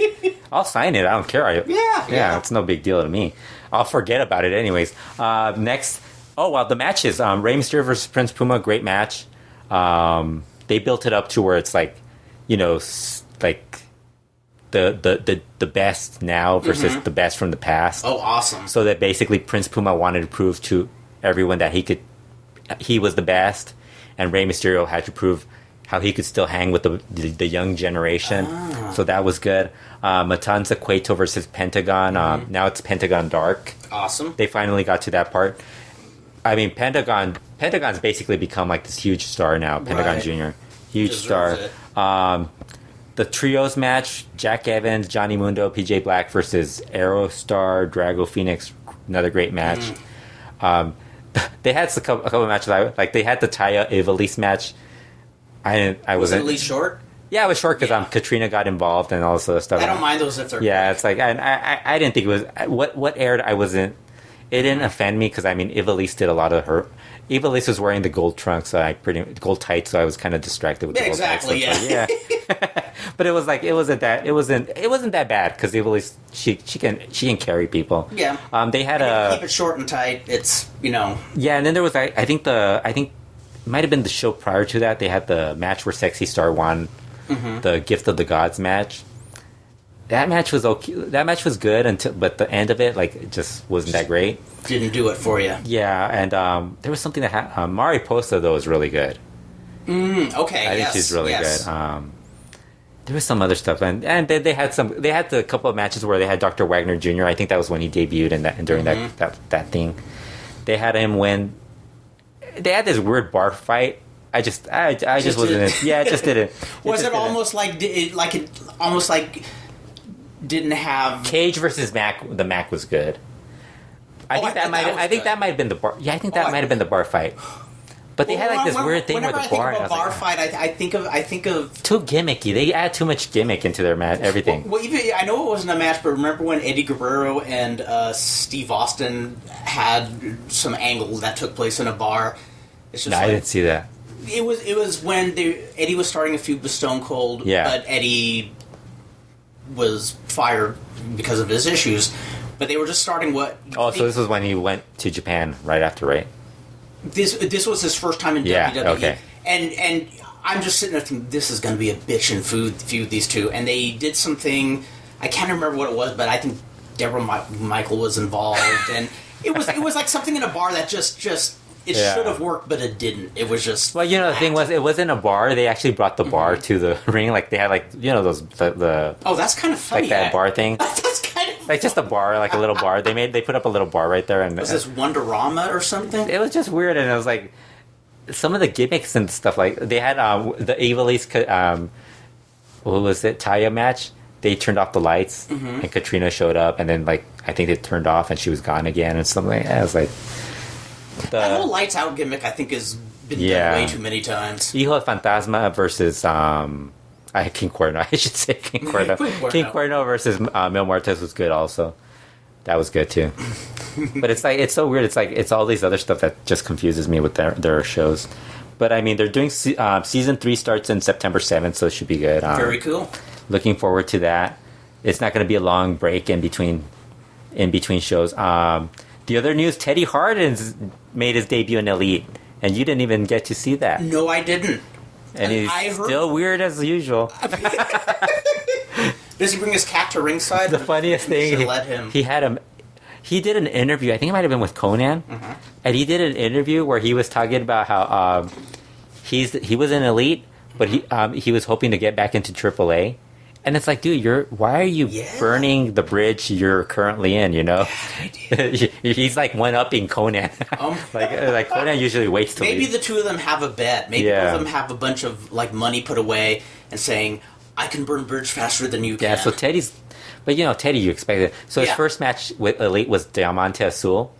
I'll sign it. I don't care. Yeah, it's no big deal to me. I'll forget about it anyways. Next, the matches. Rey Mysterio versus Prince Puma, great match. They built it up to where it's like, like the best now versus the best from the past. Oh, awesome. So that basically Prince Puma wanted to prove to everyone that he was the best, and Rey Mysterio had to prove how he could still hang with the young generation. So that was good. Matanza Cueto versus Pentagon. Now it's Pentagon Dark. Awesome. They finally got to that part. Pentagon's basically become like this huge star now. Pentagon Jr. Huge star. The trios match, Jack Evans, Johnny Mundo, PJ Black versus Aerostar, Drago Phoenix. Another great match. They had a couple of matches. They had the Taya Ivelisse match. I wasn't. Was it Elise Short? Yeah, it was short because Katrina got involved and all this other stuff. I don't mind those if they're yeah. quick. It's like I didn't think it was what aired. I wasn't. It didn't offend me because I mean, Ivelisse did a lot of her. Ivelisse was wearing the gold trunks, so gold tights, so I was kind of distracted with the gold tights. Exactly. Yeah. But it was like it wasn't that bad because Ivelisse she can carry people. Yeah. They had keep it short and tight. It's Yeah, and then there was I think it might have been the show prior to that. They had the match where Sexy Star won the Gift of the Gods match. That match was okay. That match was good but the end of it, like, it just wasn't that great. Didn't do it for you. Yeah, and there was something that Mari Posta though was really good. Okay, I think she's really good. There was some other stuff, and they had a couple of matches where they had Dr. Wagner Jr. I think that was when he debuted during that thing. They had him win. They had this weird bar fight. I just wasn't. Yeah, I just didn't. Was it almost like didn't have Cage versus Mac? The Mac was good. I think that might have been the bar. Yeah, I think that might have been the bar fight. But they had like this weird thing where the bar. Whenever I think of a bar fight, I think of too gimmicky. They add too much gimmick into their match. Everything. Well, even I know it wasn't a match, but remember when Eddie Guerrero and Steve Austin had some angle that took place in a bar? It's just I didn't see that. It was when Eddie was starting a feud with Stone Cold, but Eddie was fired because of his issues. But they were just starting what? Oh, so this was when he went to Japan right after, right? This was his first time in WWE. Okay. And I'm just sitting there thinking, this is going to be a bitch and feud, these two. And they did something, I can't remember what it was, but I think Deborah Michael was involved. And it was like something in a bar that just should have worked, but it didn't. It was just... Well, the thing was, it wasn't a bar. They actually brought the bar to the ring. Like, they had, like, those... Oh, that's kind of funny. Like that bar thing. That's kind of... Like, just a bar, like a little bar. They put up a little bar right there. And was this Wonderama or something? It was just weird, and it was like... Some of the gimmicks and stuff, like, they had the Ivelisse... what was it? Taya match. They turned off the lights, and Katrina showed up, and then, like, I think they turned off, and she was gone again, and something like that. I was like... That whole lights out gimmick, I think, has been done way too many times. Hijo Fantasma versus King Cuerno. I should say King Cuerno. King Cuerno versus Mil Muertes was good also. That was good too. But it's like, it's so weird. It's like, it's all these other stuff that just confuses me with their shows. But I mean, they're doing season 3 starts in September 7th, so it should be good. Very cool. Looking forward to that. It's not going to be a long break in between shows. The other news: Teddy Hart has made his debut in Elite, and you didn't even get to see that. No, I didn't. And he's still weird as usual. Does he bring his cat to ringside? The funniest thing, he did an interview. I think it might have been with Conan, and he did an interview where he was talking about how he was in Elite, but he was hoping to get back into AAA. And it's like, dude, why are you burning the bridge you're currently in? He's like one-upping Conan. like Conan usually waits till maybe the two of them have a bet. Maybe both of them have a bunch of like money put away and saying, "I can burn bridge faster than you can." Yeah. So Teddy's, but Teddy, you expect it. So his first match with Elite was Diamante Azul,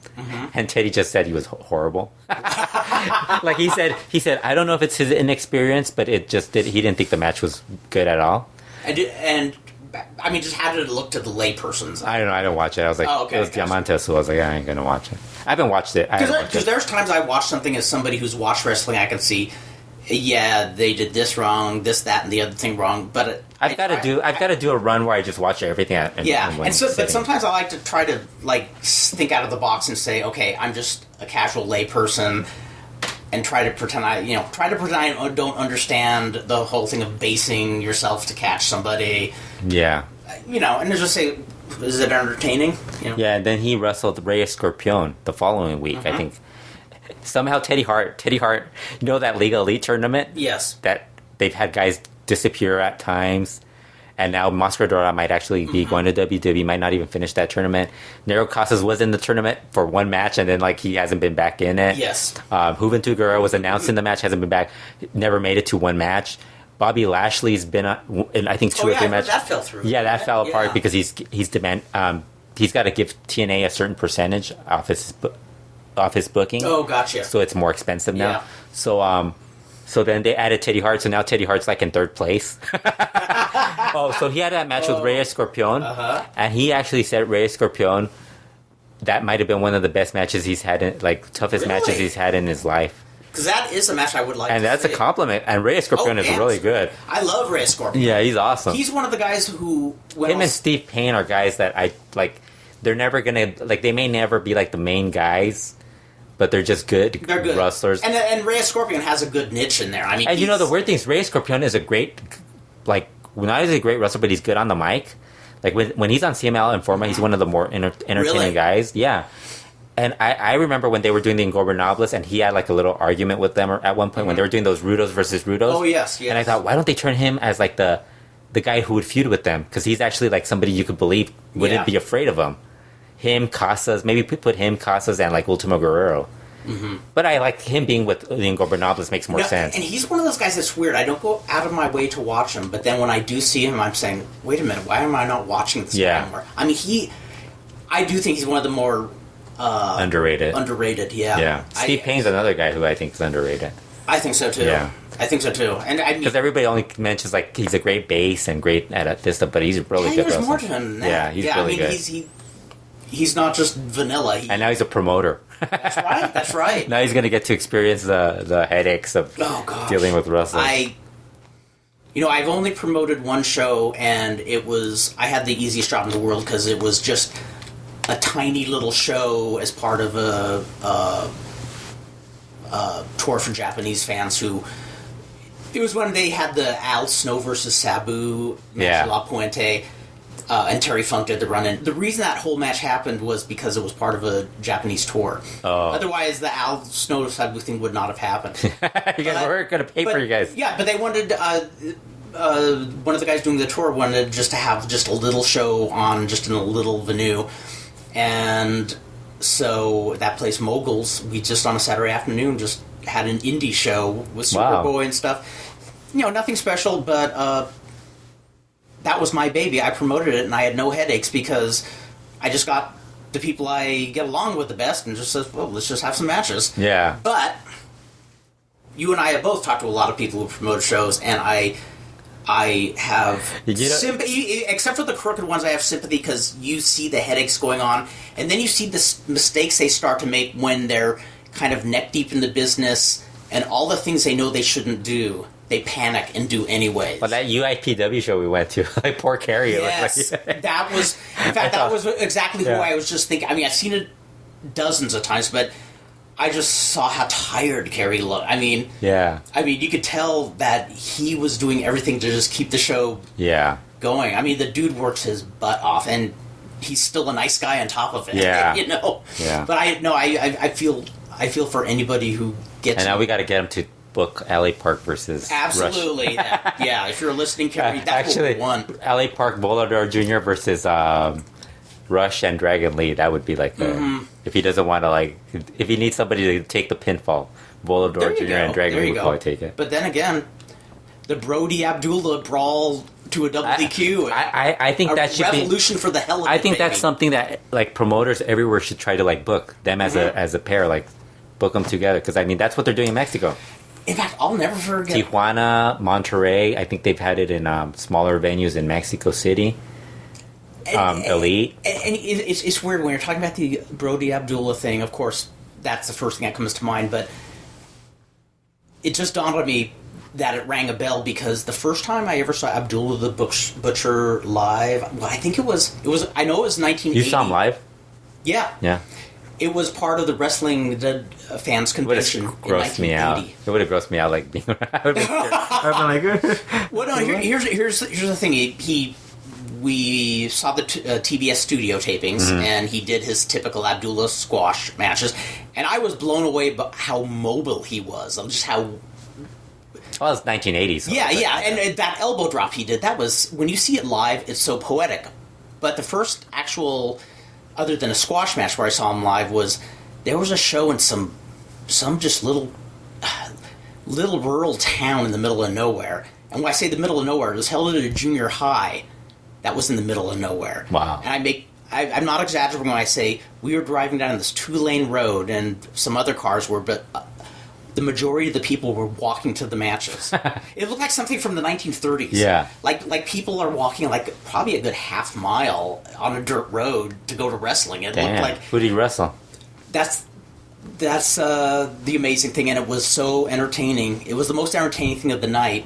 and Teddy just said he was horrible. Like he said, I don't know if it's his inexperience, but he didn't think the match was good at all. And I mean, just how did it look to the laypersons? I don't know. I didn't watch it. I was like, it was Diamante, so I was like, I ain't gonna watch it. I haven't watched it. Because there's times I watch something as somebody who's watched wrestling, I can see, they did this wrong, this, that, and the other thing wrong. But I've got to do a run where I just watch everything. But sometimes I like to try to like think out of the box and say, okay, I'm just a casual layperson. And try to pretend I don't understand the whole thing of basing yourself to catch somebody. Yeah. And just say, is it entertaining? Yeah, and then he wrestled Rey Escorpion the following week, I think. Somehow Teddy Hart, that Liga Elite tournament? Yes. That they've had guys disappear at times. And now Mascaradora might actually be going to WWE, might not even finish that tournament. Nero Casas was in the tournament for one match, and then he hasn't been back in it. Yes. Juventud Guerrero was announced in the match, hasn't been back, never made it to one match. Bobby Lashley's been in, I think, 2 or 3 matches. That fell through. Yeah, that fell apart because he's got to give TNA a certain percentage off his booking. Oh, gotcha. So it's more expensive now. Yeah. So So then they added Teddy Hart, so now Teddy Hart's like in third place. So he had that match with Rey Escorpion, and he actually said Rey Escorpion, that might have been one of the best matches he's had, toughest matches he's had in his life. Because that is a match I would like and to that's see. a compliment, and Rey Escorpion is really good. I love Rey Escorpion. Yeah, he's awesome. He's one of the guys who... Him and Steve Payne are guys that I, they're never gonna, they may never be, the main guys, but they're just good, they're good wrestlers. And Rey Escorpion has a good niche in there. I mean, and the weird thing is, Rey Escorpion is a great, not only a great wrestler, but he's good on the mic. When he's on CMLL Informa, he's one of the more entertaining guys. Yeah. And I remember when they were doing the Ingobernables, and he had a little argument with them at one point when they were doing those Rudos versus Rudos. Oh, yes. And I thought, why don't they turn him as the guy who would feud with them? Because he's actually somebody you could believe wouldn't be afraid of him. Him, Casas, maybe put him, Casas, and Ultima Guerrero. Mm-hmm. But I like him being with the Ingobernables makes more sense. And he's one of those guys that's weird. I don't go out of my way to watch him, but then when I do see him, I'm saying, wait a minute, why am I not watching this guy anymore? I mean, I do think he's one of the more... underrated. Underrated, yeah. Yeah. Steve Payne's another guy who I think is underrated. I think so, too. Yeah. I think so, too. And I mean... Because everybody only mentions, he's a great bass and great at this stuff, but he's really good. There's more to him than that. Yeah, he's really good. He's not just vanilla. And now he's a promoter. That's right. Now he's going to get to experience the headaches of dealing with wrestling. I've only promoted one show, and I had the easiest job in the world because it was just a tiny little show as part of a tour for Japanese fans who... It was when they had the Al Snow versus Sabu match, La Puente, and Terry Funk did the run-in. The reason that whole match happened was because it was part of a Japanese tour. Oh. Otherwise, the Al Snow Sabu thing would not have happened. You guys weren't going to pay for you guys. Yeah, but they wanted... one of the guys doing the tour wanted just to have just a little show on just in a little venue. And so that place, Moguls, we just on a Saturday afternoon just had an indie show with Superboy and stuff. Nothing special, but that was my baby. I promoted it, and I had no headaches because I just got the people I get along with the best and just said, well, let's just have some matches. Yeah. But you and I have both talked to a lot of people who promote shows, and I have sympathy, except for the crooked ones. I have sympathy because you see the headaches going on, and then you see the mistakes they start to make when they're kind of neck deep in the business, and all the things they know they shouldn't do, they panic and do anyways. Well, that UIPW show we went to, poor Carrie. Yes, that was, in fact, that was exactly who I was just thinking. I mean, I've seen it dozens of times, but I just saw how tired Carrie looked. I mean, you could tell that he was doing everything to just keep the show going. I mean, the dude works his butt off, and he's still a nice guy on top of it. Yeah. Yeah. But I feel for anybody who gets... And now we got to get him to book LA Park versus Absolutely. Rush. Yeah, if you're listening, Carrie, that's what we want. LA Park Volador Jr. versus... Rush and Dragon Lee, that would be if he doesn't want to if he needs somebody to take the pinfall, Volador Jr. and Dragon Lee would probably take it. But then again, the Brody Abdullah brawl to a double DQ. I think that should be revolution for the hell of it. I think that's something that promoters everywhere should try to book them as a pair, book them together, because I mean that's what they're doing in Mexico. In fact, I'll never forget Tijuana, Monterrey. I think they've had it in smaller venues in Mexico City. Elite. And it's weird when you're talking about the Brody Abdullah thing. Of course, that's the first thing that comes to mind. But it just dawned on me that it rang a bell because the first time I ever saw Abdullah the Butcher live, well, I think it was. I know it was 1980. You saw him live? Yeah. Yeah. It was part of the Wrestling Fans Convention. It would have grossed me out. It would have grossed me out. Being I would have been like, well, no. Here's the thing. We saw the TBS studio tapings, and he did his typical Abdullah squash matches, and I was blown away by how mobile he was. Just how... Well, it's 1980s. So and that elbow drop he did, that was... When you see it live, it's so poetic. But the first actual, other than a squash match where I saw him live, there was a show in some just little rural town in the middle of nowhere. And when I say the middle of nowhere, it was held at a junior high. That was in the middle of nowhere. Wow. And I'm not exaggerating when I say we were driving down this 2-lane road and some other cars were, but the majority of the people were walking to the matches. It looked like something from the 1930s. Yeah. Like people are walking like probably a good half mile on a dirt road to go to wrestling. It looked like... Who did he wrestle? That's the amazing thing, and it was so entertaining. It was the most entertaining thing of the night.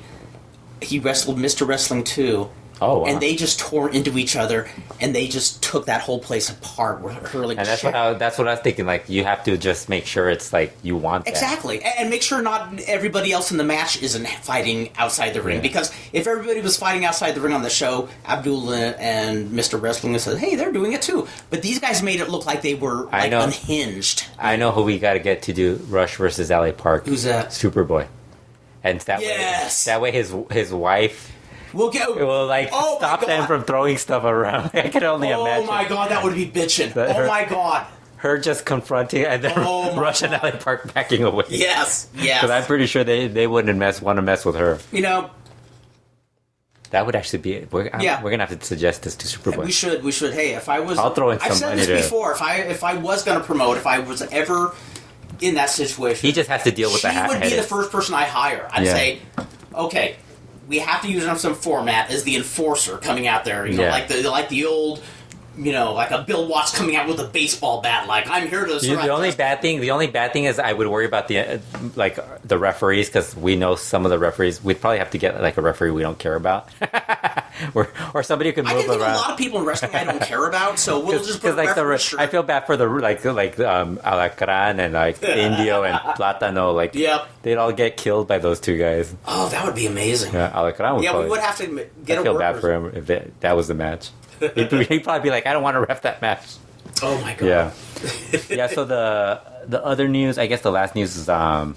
He wrestled Mr. Wrestling 2. Oh, wow. And they just tore into each other, and they just took that whole place apart. Hurling. And that's what I was thinking. Like, you have to just make sure it's like you want that. Exactly, and make sure not everybody else in the match isn't fighting outside the ring. Because if everybody was fighting outside the ring on the show, Abdullah and Mr. Wrestling said, "Hey, they're doing it too." But these guys made it look like they were unhinged. I know who we got to get to do Rush versus LA Park. Who's that? Superboy. And that way his wife. We'll get. It will stop them from throwing stuff around. I can only imagine. Oh my god, that would be bitching. Oh my god. Her just confronting and then Rush and LA Park backing away. Yes. Because I'm pretty sure they wouldn't want to mess with her. You know. That would actually be. We're gonna have to suggest this to Superboy. We should. Hey, if I was, I'll throw in some money. I've said this before. If I was gonna promote, if I was ever in that situation, he just has to deal with that. She would be the first person I hire. I'd say, okay. We have to use it on some format as the enforcer coming out there, like the old, like a Bill Watts coming out with a baseball bat, like I'm here to. The only bad thing is I would worry about the referees, because we know some of the referees. We'd probably have to get like a referee we don't care about, or somebody who can move around. I can think a lot of people in wrestling I don't care about, so we'll just put referees. I feel bad for the Alacran and Indio and Platano. They'd all get killed by those two guys. Oh, that would be amazing. Yeah, Alacran would we would have to get. I feel bad for him if that was the match. He'd probably be like, I don't want to ref that match. Oh my god. Yeah. So the other news, I guess the last news is I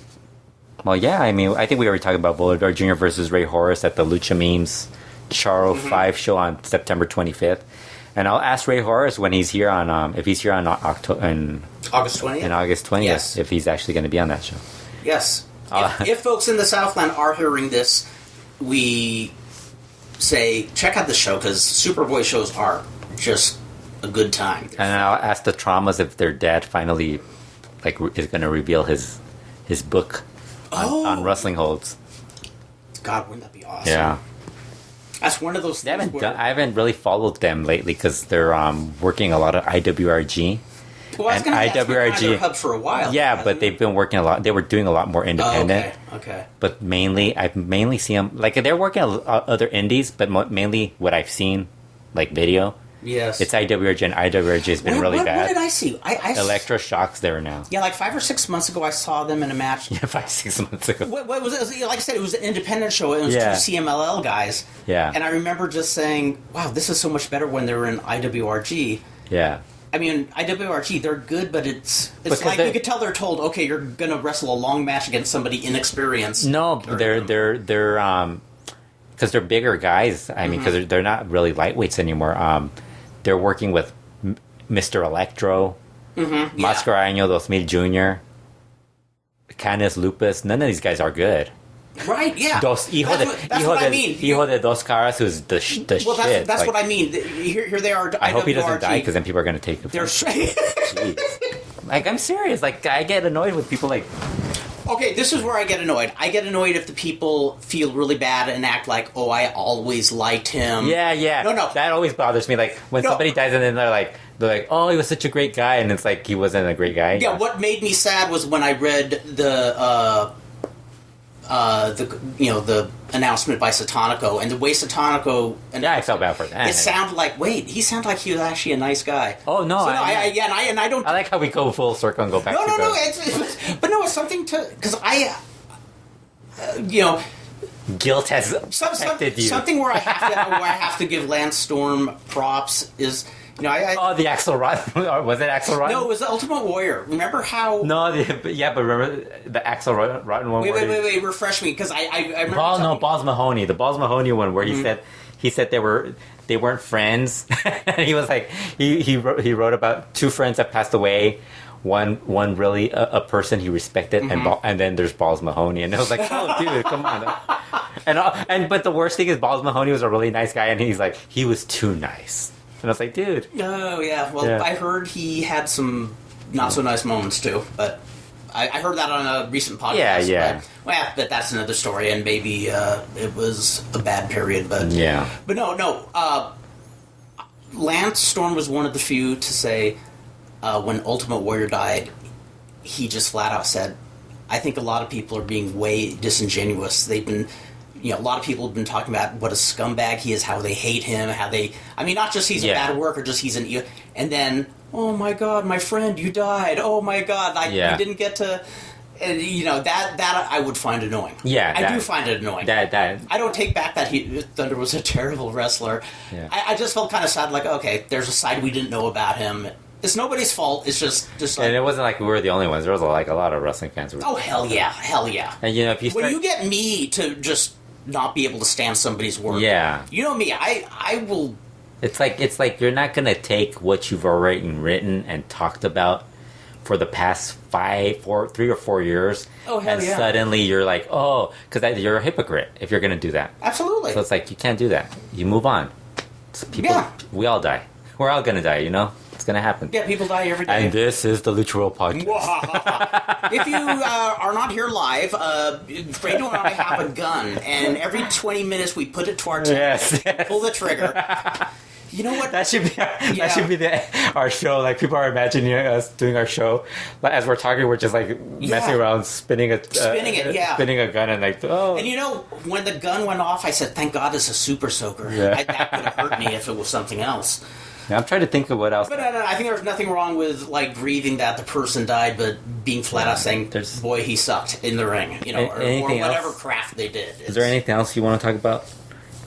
think we already talked about Bolivar Jr. versus Ray Horace at the Lucha Memes Charo 5 show on September 25th. And I'll ask Ray Horace when he's here on if he's here on August 20th. In August 20th, yes. If he's actually going to be on that show. Yes. If folks in the Southland are hearing this, we say check out the show, because Superboy shows are just a good time. And I'll ask the Traumas if their dad finally is going to reveal his book on wrestling holds. God, wouldn't that be awesome? Yeah. That's one of those things. I haven't really followed them lately because they're working a lot of IWRG. Well, I was going to ask IWRG hub for a while. Yeah, but they've been working a lot. They were doing a lot more independent. Okay. But I've mainly seen them they're working on other indies, but mainly what I've seen, video. Yes. It's IWRG, and IWRG has been really bad. What did I see? Electroshock's there now. Yeah, 5 or 6 months ago, I saw them in a match. Yeah, 5-6 months ago. What was it? Like I said, it was an independent show. It was two CMLL guys. Yeah. And I remember just saying, wow, this is so much better when they were in IWRG. Yeah. I mean, IWRG, they're good, but it's like you could tell they're told, okay, you're going to wrestle a long match against somebody inexperienced. No, they're because they're bigger guys. I mean, because they're not really lightweights anymore. They're working with Mr. Electro, Mascarano Dos Mil Jr., Canis Lupus. None of these guys are good. Right, yeah. That's what I mean. Hijo de Dos Caras, who's the shit. That's what I mean. Here they are. I hope he doesn't die, because then people are going to take him. Jeez. I'm serious. I get annoyed with people Okay, this is where I get annoyed. I get annoyed if the people feel really bad and act like, oh, I always liked him. Yeah. No. That always bothers me. When somebody dies and then they're like, oh, he was such a great guy, and it's he wasn't a great guy. Yeah, what made me sad was when I read the announcement by Satanico, and the way Satanico... I felt bad for that. It sounded he sounded like he was actually a nice guy. Oh, no. So, I don't... I like how we go full circle and go back to No. It's something to... Because guilt has affected you. Something where I have to give Lance Storm props is... the Axel Rotten. Was it Axel Rotten? No, it was the Ultimate Warrior. Remember how... No, but remember the Axel Rotten one? Wait, refresh me, because I remember... Balls Mahoney. The Balls Mahoney one where he said they weren't friends. And he was he wrote about two friends that passed away. One really a person he respected, and then there's Balls Mahoney, and I was like, oh dude, come on. But the worst thing is Balls Mahoney was a really nice guy, and he was too nice. And I was like, dude. Oh, yeah. Well, I heard he had some not so nice moments, too. But I heard that on a recent podcast. Yeah. But that's another story, and maybe it was a bad period. But yeah. But no. Lance Storm was one of the few to say when Ultimate Warrior died, he just flat out said, I think a lot of people are being way disingenuous. They've been, a lot of people have been talking about what a scumbag he is, how they hate him, not just he's a bad worker, just he's and then, oh my God, my friend, you died. Oh my God, we didn't get to, and that I would find annoying. Yeah, I do find it annoying. That I don't take back that Thunder was a terrible wrestler. Yeah. I just felt kind of sad, like, okay, there's a side we didn't know about him. It's nobody's fault. It's just like... And it wasn't like we were the only ones. There was a lot of wrestling fans. Oh, hell yeah. And if you when you get me to just not be able to stand somebody's work... Yeah. You know me, I will... It's like you're not going to take what you've already written and talked about for the past 3 or 4 years. Oh, hell and yeah. suddenly you're like, because you're a hypocrite if you're going to do that. Absolutely. So it's like, you can't do that. You move on. We all die. We're all going to die, It's going to happen. Yeah, people die every day. And this is the LuchaWorld Podcast. If you are not here live, Fredo and I have a gun, and every 20 minutes we put it to our chest, pull the trigger. You know what? That should be our show. Like, people are imagining us doing our show, but as we're talking, we're just like messing around, spinning a gun, and like, oh. And when the gun went off, I said, "Thank God it's a super soaker." Yeah. That could have hurt me if it was something else. Yeah, I'm trying to think of what else. But I think there's nothing wrong with like grieving that the person died, but being flat out saying, "Boy, he sucked in the ring," or whatever craft they did. Is there anything else you want to talk about?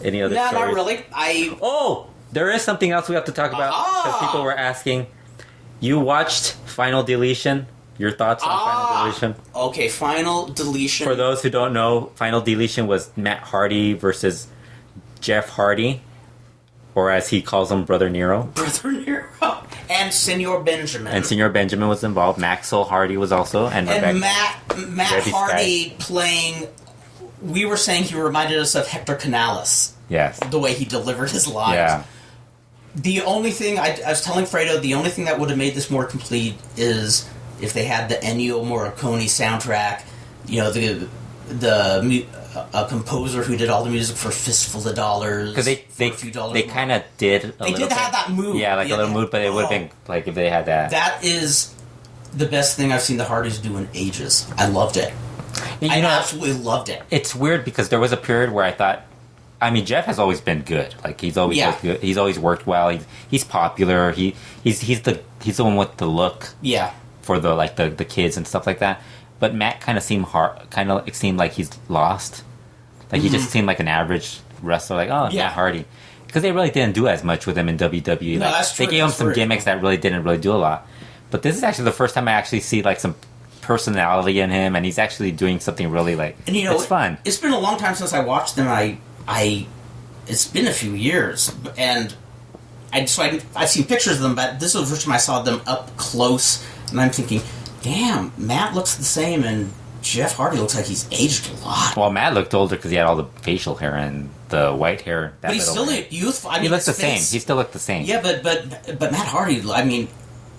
Any other? No, stories? not really. There is something else we have to talk about because people were asking. You watched Final Deletion. Your thoughts on Final Deletion? Okay, Final Deletion. For those who don't know, Final Deletion was Matt Hardy versus Jeff Hardy, or as he calls him, Brother Nero. Brother Nero. And Senor Benjamin. And Senor Benjamin was involved. Maxwell Hardy was also. And Matt Hardy playing... We were saying he reminded us of Hector Canales. Yes. The way he delivered his lines. Yeah. The only thing, I was telling Fredo, the only thing that would have made this more complete is if they had the Ennio Morricone soundtrack, a composer who did all the music for Fistful of Dollars. Because they kind of did They did have that mood. Yeah, like a little mood, but it would have been like if they had that. That is the best thing I've seen the Hardys do in ages. I loved it. I absolutely loved it. It's weird because there was a period where I thought, Jeff has always been good. Like he's always good. He's always worked well. He's popular. He's the one with the look. Yeah. For the kids and stuff like that. But Matt kind of seemed like he's lost. Like he just seemed like an average wrestler. Like Matt Hardy, because they really didn't do as much with him in WWE. No, like, that's true. They gave him some gimmicks that really didn't do a lot. But this is actually the first time I actually see like some personality in him, and he's actually doing something really like. And it's fun. It's been a long time since I watched them. It's been a few years, and I've seen pictures of them, but this was the first time I saw them up close, and I'm thinking, damn, Matt looks the same, and Jeff Hardy looks like he's aged a lot. Well, Matt looked older because he had all the facial hair and the white hair. But he's still youthful. He looks the same. He still looked the same. Yeah, but Matt Hardy,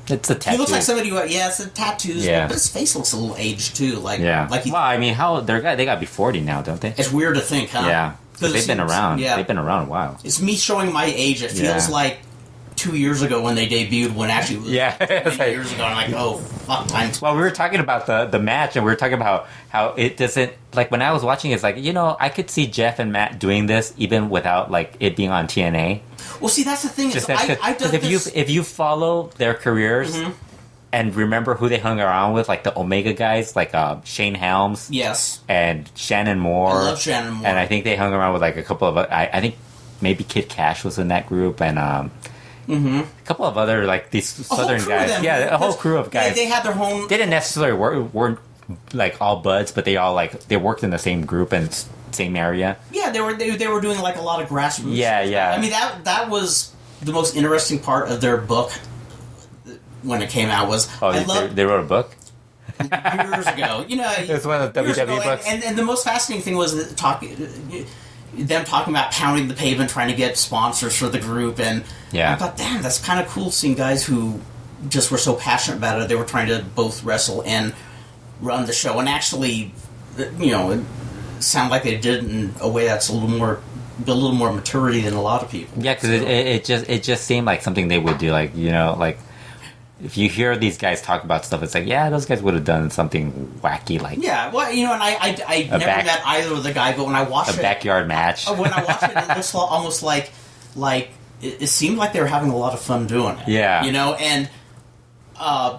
it's the tattoos. He looks like somebody who, it's the tattoos, but his face looks a little aged too. How they got to be 40 now, don't they? It's weird to think, huh? Yeah, because they've been around. Yeah. They've been around a while. It's me showing my age. It feels like 2 years ago when they debuted, when actually it was 2 years ago. I'm like, oh, fuck, time. Well, we were talking about the match, and we were talking about how it doesn't, like, when I was watching, it's like, I could see Jeff and Matt doing this even without, like, it being on TNA. Well, see, that's the thing. If you follow their careers and remember who they hung around with, like the Omega guys, like Shane Helms, and Shannon Moore. I love Shannon Moore, and I think they hung around with like a couple of. I think maybe Kid Cash was in that group, and a couple of other like these Southern guys. Yeah, a whole crew of guys. They had their home. They didn't necessarily weren't like all buds, but they all they worked in the same group and same area. Yeah, they were doing like a lot of grassroots. Yeah. I mean that was the most interesting part of their book when it came out. Was they wrote a book years ago. It's one of the WWE books. And the most fascinating thing was them talking about pounding the pavement, trying to get sponsors for the group, and I thought, damn, that's kind of cool seeing guys who just were so passionate about it. They were trying to both wrestle and run the show and actually, sound like they did in a way that's a little more maturity than a lot of people. Yeah, because it just seemed like something they would do. Like, if you hear these guys talk about stuff, it's like, yeah, those guys would have done something wacky, like and I never met either of the guy, but when I watched a backyard match. When I watched it looks almost like it seemed like they were having a lot of fun doing it. Yeah, and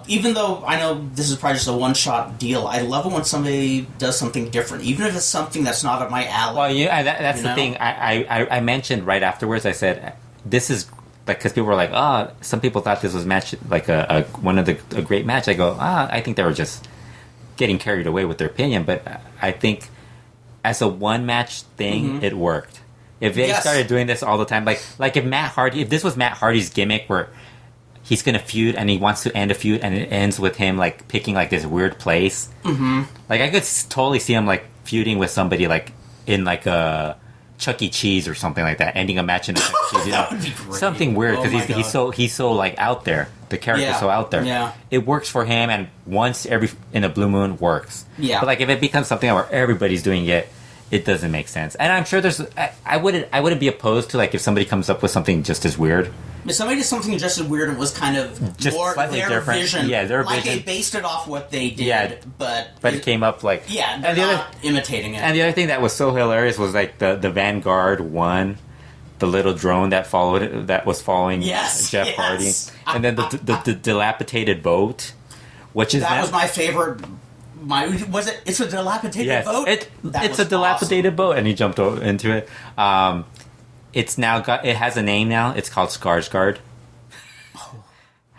even though I know this is probably just a one-shot deal, I love it when somebody does something different, even if it's something that's not up my alley. Well, that's the thing. I mentioned right afterwards. I said, this is. Like, because people were like, some people thought this was match like a great match. I go, I think they were just getting carried away with their opinion. But I think as a one match thing, it worked. If they started doing this all the time, like if this was Matt Hardy's gimmick where he's gonna feud and he wants to end a feud and it ends with him like picking like this weird place, like I could totally see him like feuding with somebody like in like a Chuck E. Cheese or something like that, ending a match in a Chuck E. Cheese, That would be great. Something weird because he's so like out there. The character's so out there. Yeah. It works for him, and once in a blue moon works. Yeah. But like if it becomes something where everybody's doing it, it doesn't make sense. And I'm sure I wouldn't be opposed to like if somebody comes up with something just as weird. If somebody did something just as weird and was kind of just more slightly their different. vision, Yeah, their like vision. they based it off what they did, but it came up like they're and the not other, imitating it. And the other thing that was so hilarious was like the Vanguard one, the little drone that was following Jeff Hardy, and then the dilapidated boat, which is was my favorite. It's a dilapidated boat. It's a dilapidated boat, and he jumped into it. It's now it has a name now. It's called Skarsgård.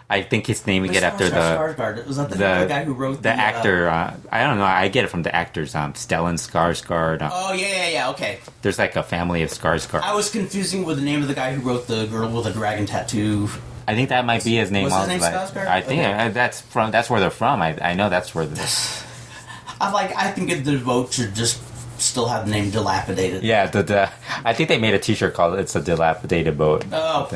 I think he's naming it after Skarsgård. Was that the guy who wrote the actor? I don't know. I get it from the actors. Stellan Skarsgård. Oh yeah. Okay. There's like a family of Skarsgård. I was confusing with the name of the guy who wrote the girl with a dragon tattoo. I think that might be his name. Was his name Skarsgård? I think that's where they're from. I know that's where they're. I think the boat should just still have the name dilapidated. Yeah, I think they made a T-shirt called "It's a Dilapidated Boat." Oh,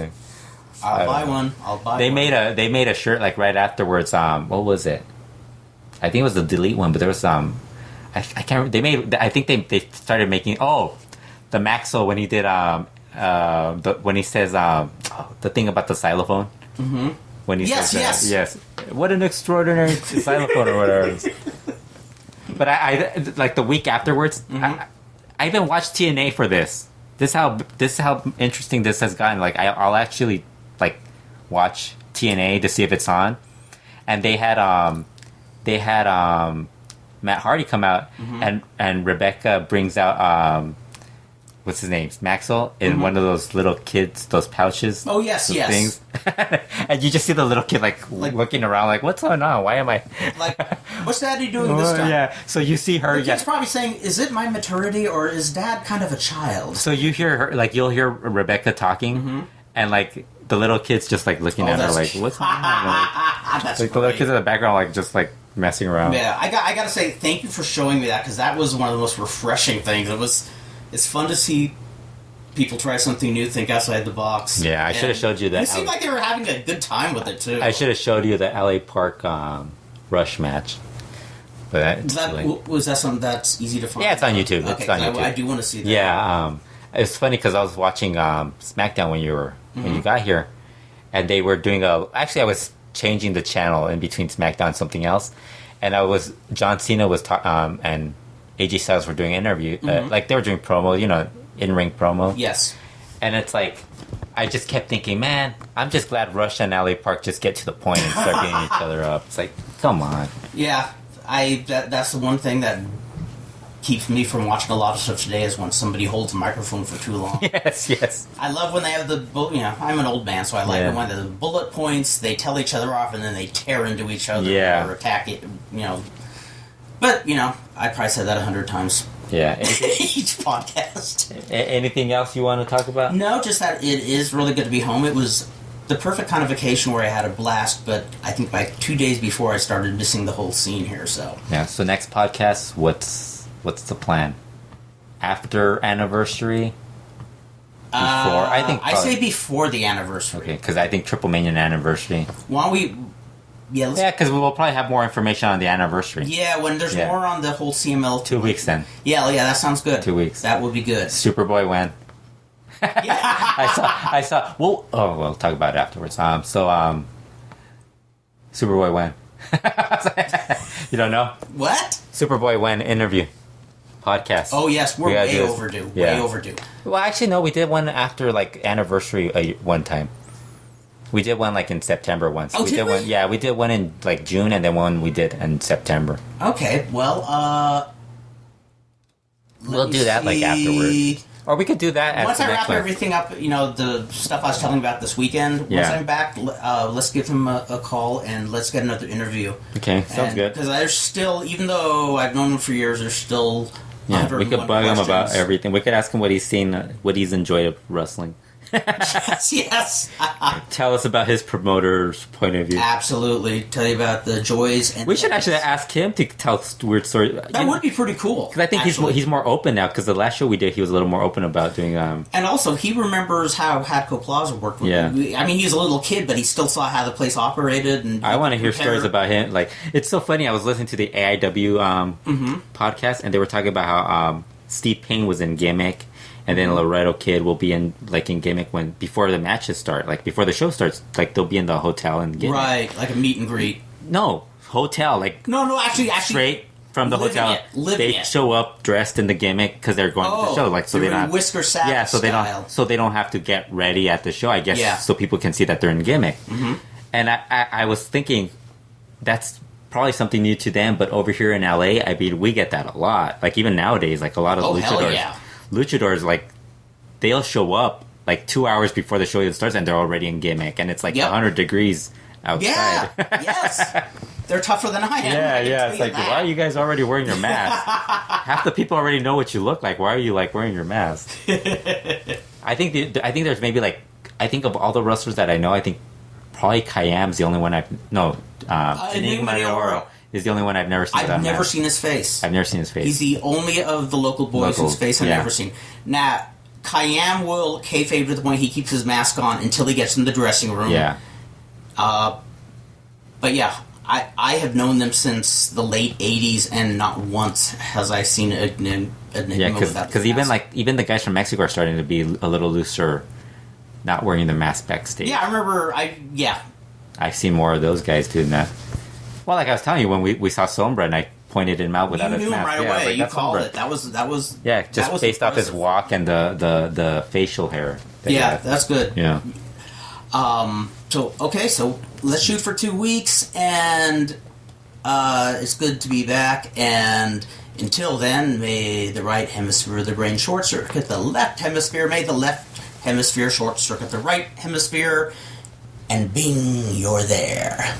I'll buy one. They made a shirt like right afterwards. What was it? I think it was the Delete one, but there was I can't. I think they started making the Maxwell when he did when he says the thing about the xylophone. Mm-hmm. When he says yes, what an extraordinary xylophone or whatever. It is. But I like the week afterwards. Mm-hmm. I even watched TNA for this. This is how interesting this has gotten. Like I'll actually like watch TNA to see if it's on, and they had Matt Hardy come out, and Rebecca brings out what's his name, Maxwell, in one of those little kids, those pouches. Oh yes, things. And you just see the little kid like looking around, like, what's going on? Why am I like, what's Daddy doing this time? Yeah. So you see her. The kid's probably saying, "Is it my maturity or is Dad kind of a child?" So you hear her, like, you'll hear Rebecca talking, and like the little kids just like looking at her, like, what's going on? Like the little kids in the background, like just like messing around. Yeah, I gotta say thank you for showing me that, because that was one of the most refreshing things. It's fun to see people try something new, think outside the box. Yeah, I should have showed you that. It seemed like they were having a good time with it too. I should have showed you the LA Park Rush match. But was that something that's easy to find? Yeah, it's on YouTube. Okay, it's on YouTube. I do want to see that. Yeah, it's funny because I was watching SmackDown when you got here, and they were doing Actually, I was changing the channel in between SmackDown and something else, and John Cena was and AJ Styles were doing an interview, like they were doing promo, in-ring promo. Yes. And it's like, I just kept thinking, man, I'm just glad Rush and LA Park just get to the point and start beating each other up. It's like, come on. Yeah, that's the one thing that keeps me from watching a lot of stuff today, is when somebody holds a microphone for too long. Yes. I love when they have I'm an old man, so I like it when the bullet points, they tell each other off, and then they tear into each other or attack it, But, I probably said that 100 times. Yeah. Each podcast. Anything else you want to talk about? No, just that it is really good to be home. It was the perfect kind of vacation where I had a blast, but I think by 2 days before I started missing the whole scene here, so. Yeah, so next podcast, what's the plan? After anniversary? Before? I say before the anniversary. Okay, because I think Triplemania anniversary. Why don't we... Yeah, because we'll probably have more information on the anniversary. Yeah, when there's more on the whole CML. 2 weeks then. Yeah, that sounds good. 2 weeks. That would be good. Superboy win. Yeah. I saw. Well, we'll talk about it afterwards. Superboy win. You don't know? What? Superboy win interview podcast. Oh yes, we're way overdue. Yeah. Way overdue. Well, actually, no. We did one after like anniversary one time. We did one like in September once. Oh, did we? One, yeah, we did one in like June, and then one we did in September. Okay, well, we'll do that like afterwards, or we could do that as once the I next wrap one. everything up. The stuff I was telling you about this weekend. Once I'm back, let's give him a call and let's get another interview. Okay, sounds good. Because there's still, even though I've known him for years, there's still. Yeah, we could bug him about everything. We could ask him what he's seen, what he's enjoyed of wrestling. yes. Tell us about his promoter's point of view. Absolutely. Tell you about the joys. And we should actually ask him to tell weird stories. That would be pretty cool. Because I think he's more open now. Because the last show we did, he was a little more open about doing. And also, he remembers how Hatco Plaza worked. Yeah. I mean, he's a little kid, but he still saw how the place operated. And I want to hear stories about him. Like, it's so funny. I was listening to the AIW podcast, and they were talking about how Steve Payne was in Gimmick. And then Laredo Kid will be in Gimmick before the matches start, like before the show starts, like they'll be in the hotel in Gimmick. Right, like a meet and greet. No, hotel, like no, actually, straight from the hotel. They show up dressed in the Gimmick because they're going to the show, like so they don't Whisker Savage so they don't have to get ready at the show, I guess, so people can see that they're in Gimmick. Mm-hmm. And I was thinking that's probably something new to them, but over here in LA, I mean, we get that a lot. Like even nowadays, like a lot of luchadors. Luchadors, like, they'll show up, like, 2 hours before the show even starts, and they're already in Gimmick, and it's, like, 100 degrees outside. Yeah, yes. They're tougher than I am. Yeah. It's like, why are you guys already wearing your mask? Half the people already know what you look like. Why are you, like, wearing your mask? I think there's maybe, like, I think of all the wrestlers that I know, I think probably Kayam's the only one Enigma Oro is the only one I've never seen. I've never seen his face. I've never seen his face. He's the only of the local boys whose face I've never seen. Now, Kayam will kayfabe to the point he keeps his mask on until he gets in the dressing room. Yeah. But yeah, I have known them since the late 80s, and not once has I seen an Enigma without the mask. even the guys from Mexico are starting to be a little looser, not wearing the mask backstage. Yeah, I remember, I've seen more of those guys doing that. Well, like I was telling you, when we saw Sombra and I pointed him out without his mask. You knew him right away. You called it. That was. Yeah, just based off his walk and the facial hair. That's good. Yeah. So let's shoot for 2 weeks, and it's good to be back. And until then, may the right hemisphere of the brain short circuit the left hemisphere. May the left hemisphere short circuit the right hemisphere, and bing, you're there.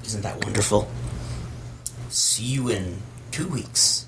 Isn't that wonderful? See you in 2 weeks.